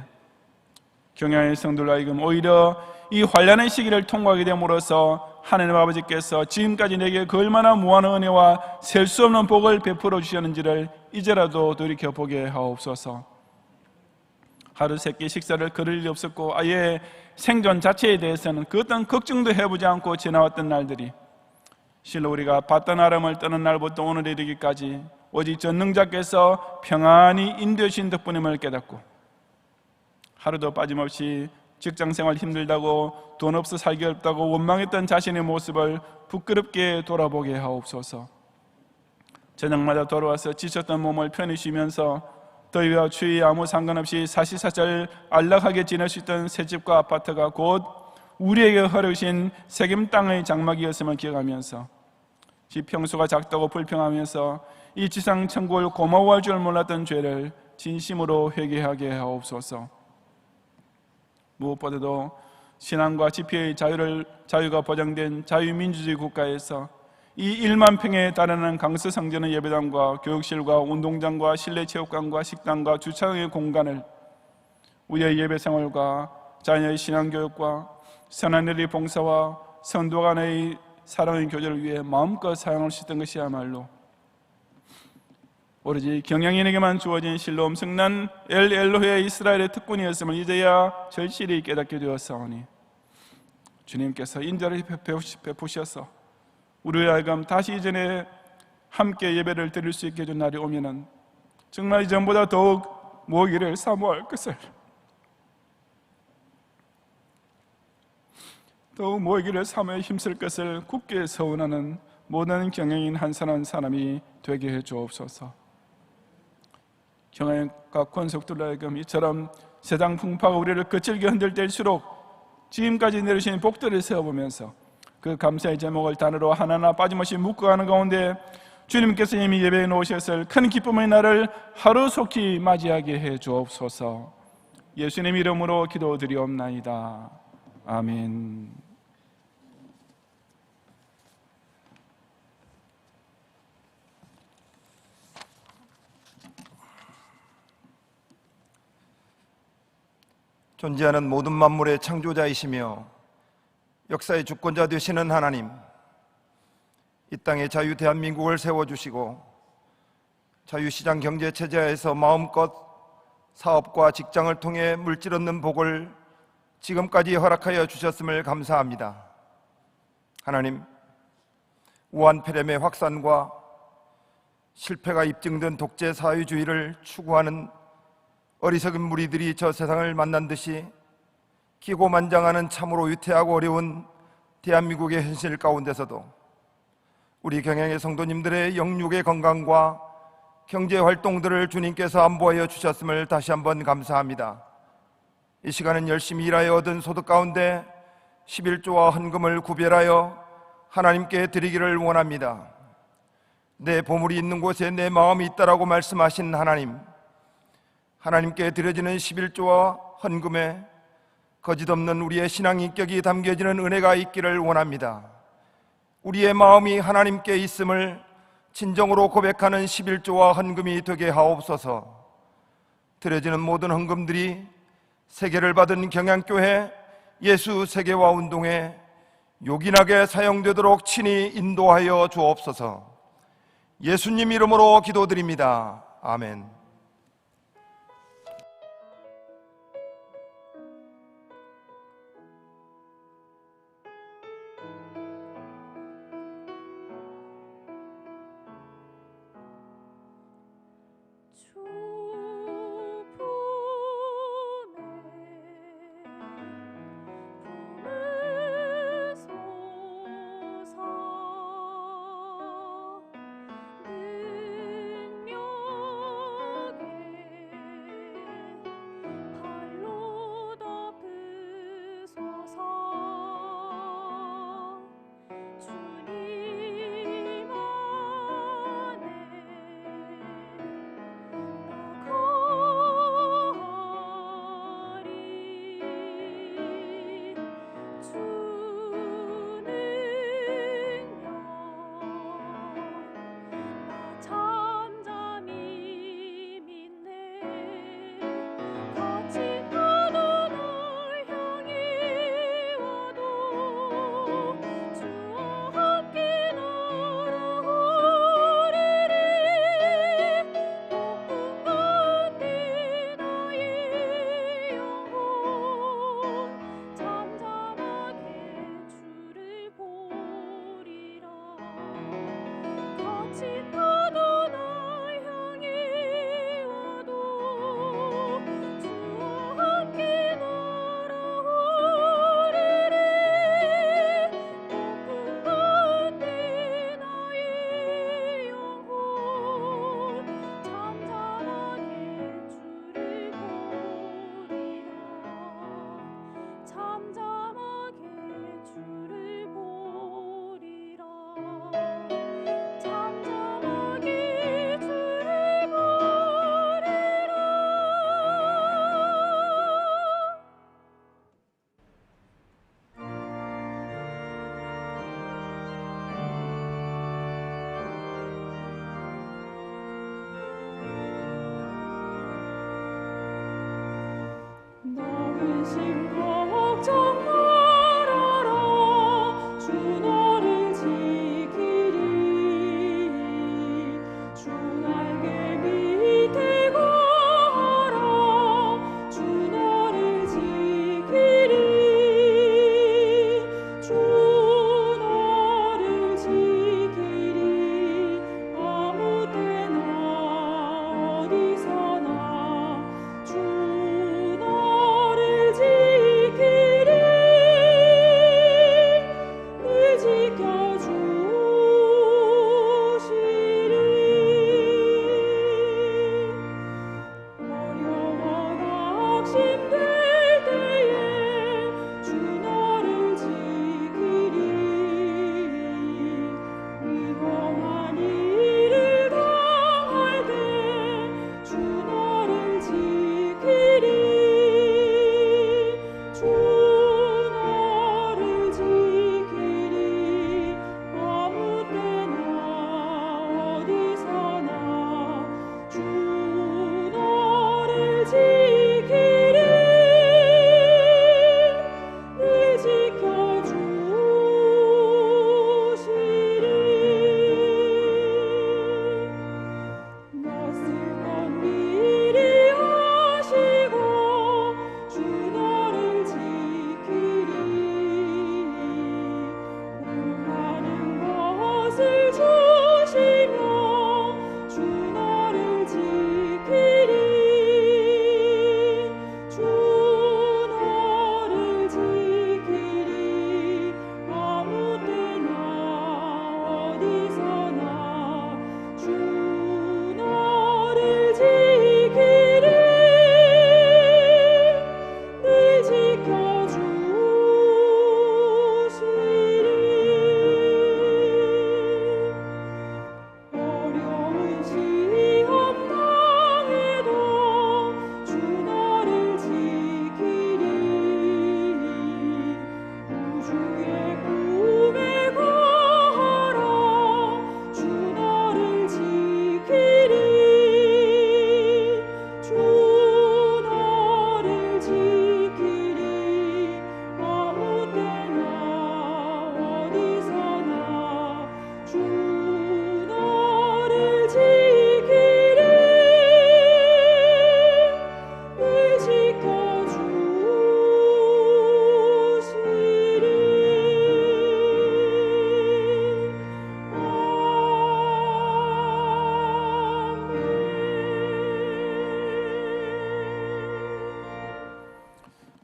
경향의 성도를 하여금 오히려 이 환난의 시기를 통과하게 됨으로써 하나님 아버지께서 지금까지 내게 그 얼마나 무한한 은혜와 셀 수 없는 복을 베풀어 주셨는지를 이제라도 돌이켜보게 하옵소서. 하루 세끼 식사를 거를 일이 없었고 아예 생존 자체에 대해서는 그 어떤 걱정도 해보지 않고 지나왔던 날들이 실로 우리가 봤던 아람을 떠난 날부터 오늘에 이르기까지 오직 전능자께서 평안히 인도해 주신 덕분임을 깨닫고 하루도 빠짐없이 직장생활 힘들다고 돈 없어 살기 어렵다고 원망했던 자신의 모습을 부끄럽게 돌아보게 하옵소서. 저녁마다 돌아와서 지쳤던 몸을 편히 쉬면서 더위와 추위에 아무 상관없이 사시사철 안락하게 지낼 수 있던 새집과 아파트가 곧 우리에게 허락하신 세겜 땅의 장막이었음을 기억하면서 평수가 작다고 불평하면서 이 지상 천국을 고마워할 줄 몰랐던 죄를 진심으로 회개하게 하옵소서. 무엇보다도 신앙과 집회의 자유가 보장된 자유민주주의 국가에서 이 1만 평에 달하는 강서상전의 예배당과 교육실과 운동장과 실내체육관과 식당과 주차장의 공간을 우리의 예배생활과 자녀의 신앙교육과 선한 일의 봉사와 성도 간의 사랑의 교제를 위해 마음껏 사용할 수 있던 것이야말로 오로지 경영인에게만 주어진 실로 엄청난 엘로헤 이스라엘의 특권이었음을 이제야 절실히 깨닫게 되었사오니 주님께서 인자를 베푸셔서 우리의 하여금 다시 이전에 함께 예배를 드릴 수 있게 해준 날이 오면은 정말 이전보다 더욱 모이기를 사모할 것을, 더욱 모이기를 사모에 힘쓸 것을 굳게 서운하는 모든 경영인 한 사람 한 사람이 되게 해 주옵소서. 경영과 권속들로 하여금 이처럼 세상 풍파가 우리를 거칠게 흔들 때일수록 지금까지 내리신 복들을 세워보면서 그 감사의 제목을 단어로 하나하나 빠짐없이 묶어가는 가운데 주님께서 이미 예배해 놓으셨을 큰 기쁨의 날을 하루속히 맞이하게 해 주옵소서. 예수님 이름으로 기도드리옵나이다. 아멘. 존재하는 모든 만물의 창조자이시며 역사의 주권자 되시는 하나님, 이 땅에 자유 대한민국을 세워주시고 자유시장 경제체제에서 마음껏 사업과 직장을 통해 물질 얻는 복을 지금까지 허락하여 주셨음을 감사합니다. 하나님, 우한 폐렴의 확산과 실패가 입증된 독재 사회주의를 추구하는 어리석은 무리들이 저 세상을 만난 듯이 기고만장하는 참으로 위태하고 어려운 대한민국의 현실 가운데서도 우리 경영의 성도님들의 영육의 건강과 경제 활동들을 주님께서 안보하여 주셨음을 다시 한번 감사합니다. 이 시간은 열심히 일하여 얻은 소득 가운데 11조와 헌금을 구별하여 하나님께 드리기를 원합니다. 내 보물이 있는 곳에 내 마음이 있다라고 말씀하신 하나님, 하나님께 드려지는 11조와 헌금에 거짓없는 우리의 신앙 인격이 담겨지는 은혜가 있기를 원합니다. 우리의 마음이 하나님께 있음을 진정으로 고백하는 11조와 헌금이 되게 하옵소서. 드려지는 모든 헌금들이 세계를 받은 경양교회 예수 세계화 운동에 요긴하게 사용되도록 친히 인도하여 주옵소서. 예수님 이름으로 기도드립니다. 아멘. 늘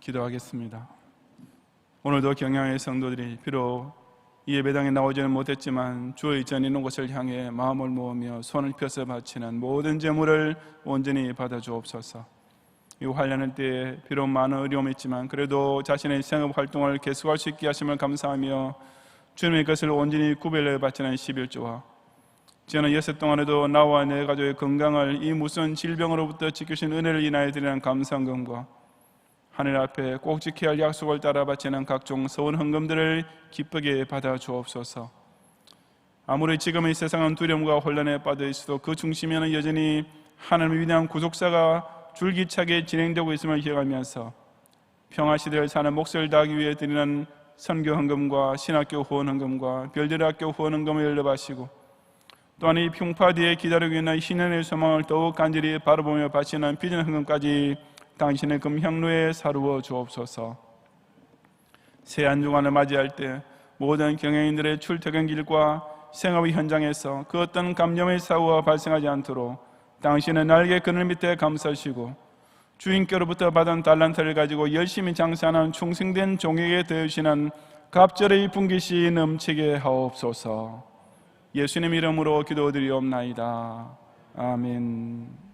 기도하겠습니다. 오늘도 경양의 성도들이 비록 이 예배당에 나오지는 못했지만 주의 전 있는 곳을 향해 마음을 모으며 손을 펴서 바치는 모든 제물을 온전히 받아 주옵소서. 이 환난의 때에 비록 많은 어려움이 있지만 그래도 자신의 생업 활동을 계속할 수 있게 하심을 감사하며 주님의 것을 온전히 구별해 바치는 11조와 지난 예수 동안에도 나와 내 가족의 건강을 이 무슨 질병으로부터 지키신 은혜를 인하여 드리는 감사헌금과 하늘 앞에 꼭 지켜야 할 약속을 따라 바치는 각종 서운 헌금들을 기쁘게 받아 주옵소서. 아무리 지금의 세상은 두려움과 혼란에 빠져 있어도 그 중심에는 여전히 하나님의 위대한 구속사가 줄기차게 진행되고 있음을 기억하면서 평화시대를 사는 몫을 다하기 위해 드리는 선교 헌금과 신학교 후원 헌금과 별들 학교 후원 헌금을 연락하시고 또한 이 평파 뒤에 기다리고 있는 신년의 소망을 더욱 간절히 바라보며 바치는 비전 헌금까지 당신의 금향로에 사루어 주옵소서. 새 한 주간을 맞이할 때 모든 경영인들의 출퇴근길과 생업의 현장에서 그 어떤 감염의 사고가 발생하지 않도록 당신의 날개 그늘 밑에 감싸시고 주인께로부터 받은 달란트를 가지고 열심히 장사하는 충성된 종에게 되어주시는 갑절의 분깃이 넘치게 하옵소서. 예수님 이름으로 기도드리옵나이다. 아멘.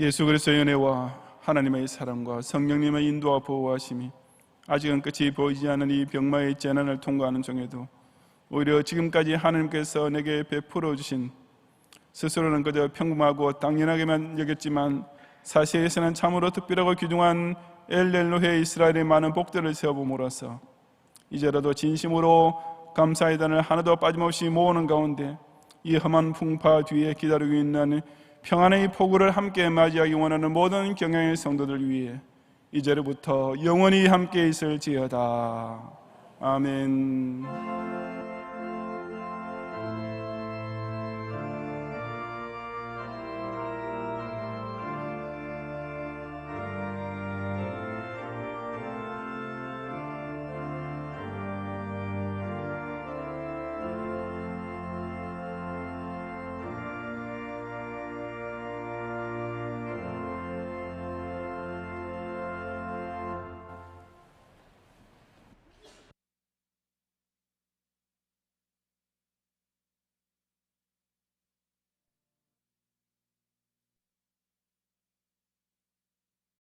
예수 그리스도의 은혜와 하나님의 사랑과 성령님의 인도와 보호하심이 아직은 끝이 보이지 않는 이 병마의 재난을 통과하는 중에도 오히려 지금까지 하나님께서 내게 베풀어 주신 스스로는 그저 평범하고 당연하게만 여겼지만 사실에서는 참으로 특별하고 귀중한 엘렐로헤 이스라엘의 많은 복들을 세워봄으로써 이제라도 진심으로 감사의 단을 하나도 빠짐없이 모으는 가운데 이 험한 풍파 뒤에 기다리고 있는 평안의 폭우를 함께 맞이하기 원하는 모든 경영의 성도들 위해 이제로부터 영원히 함께 있을지어다. 아멘.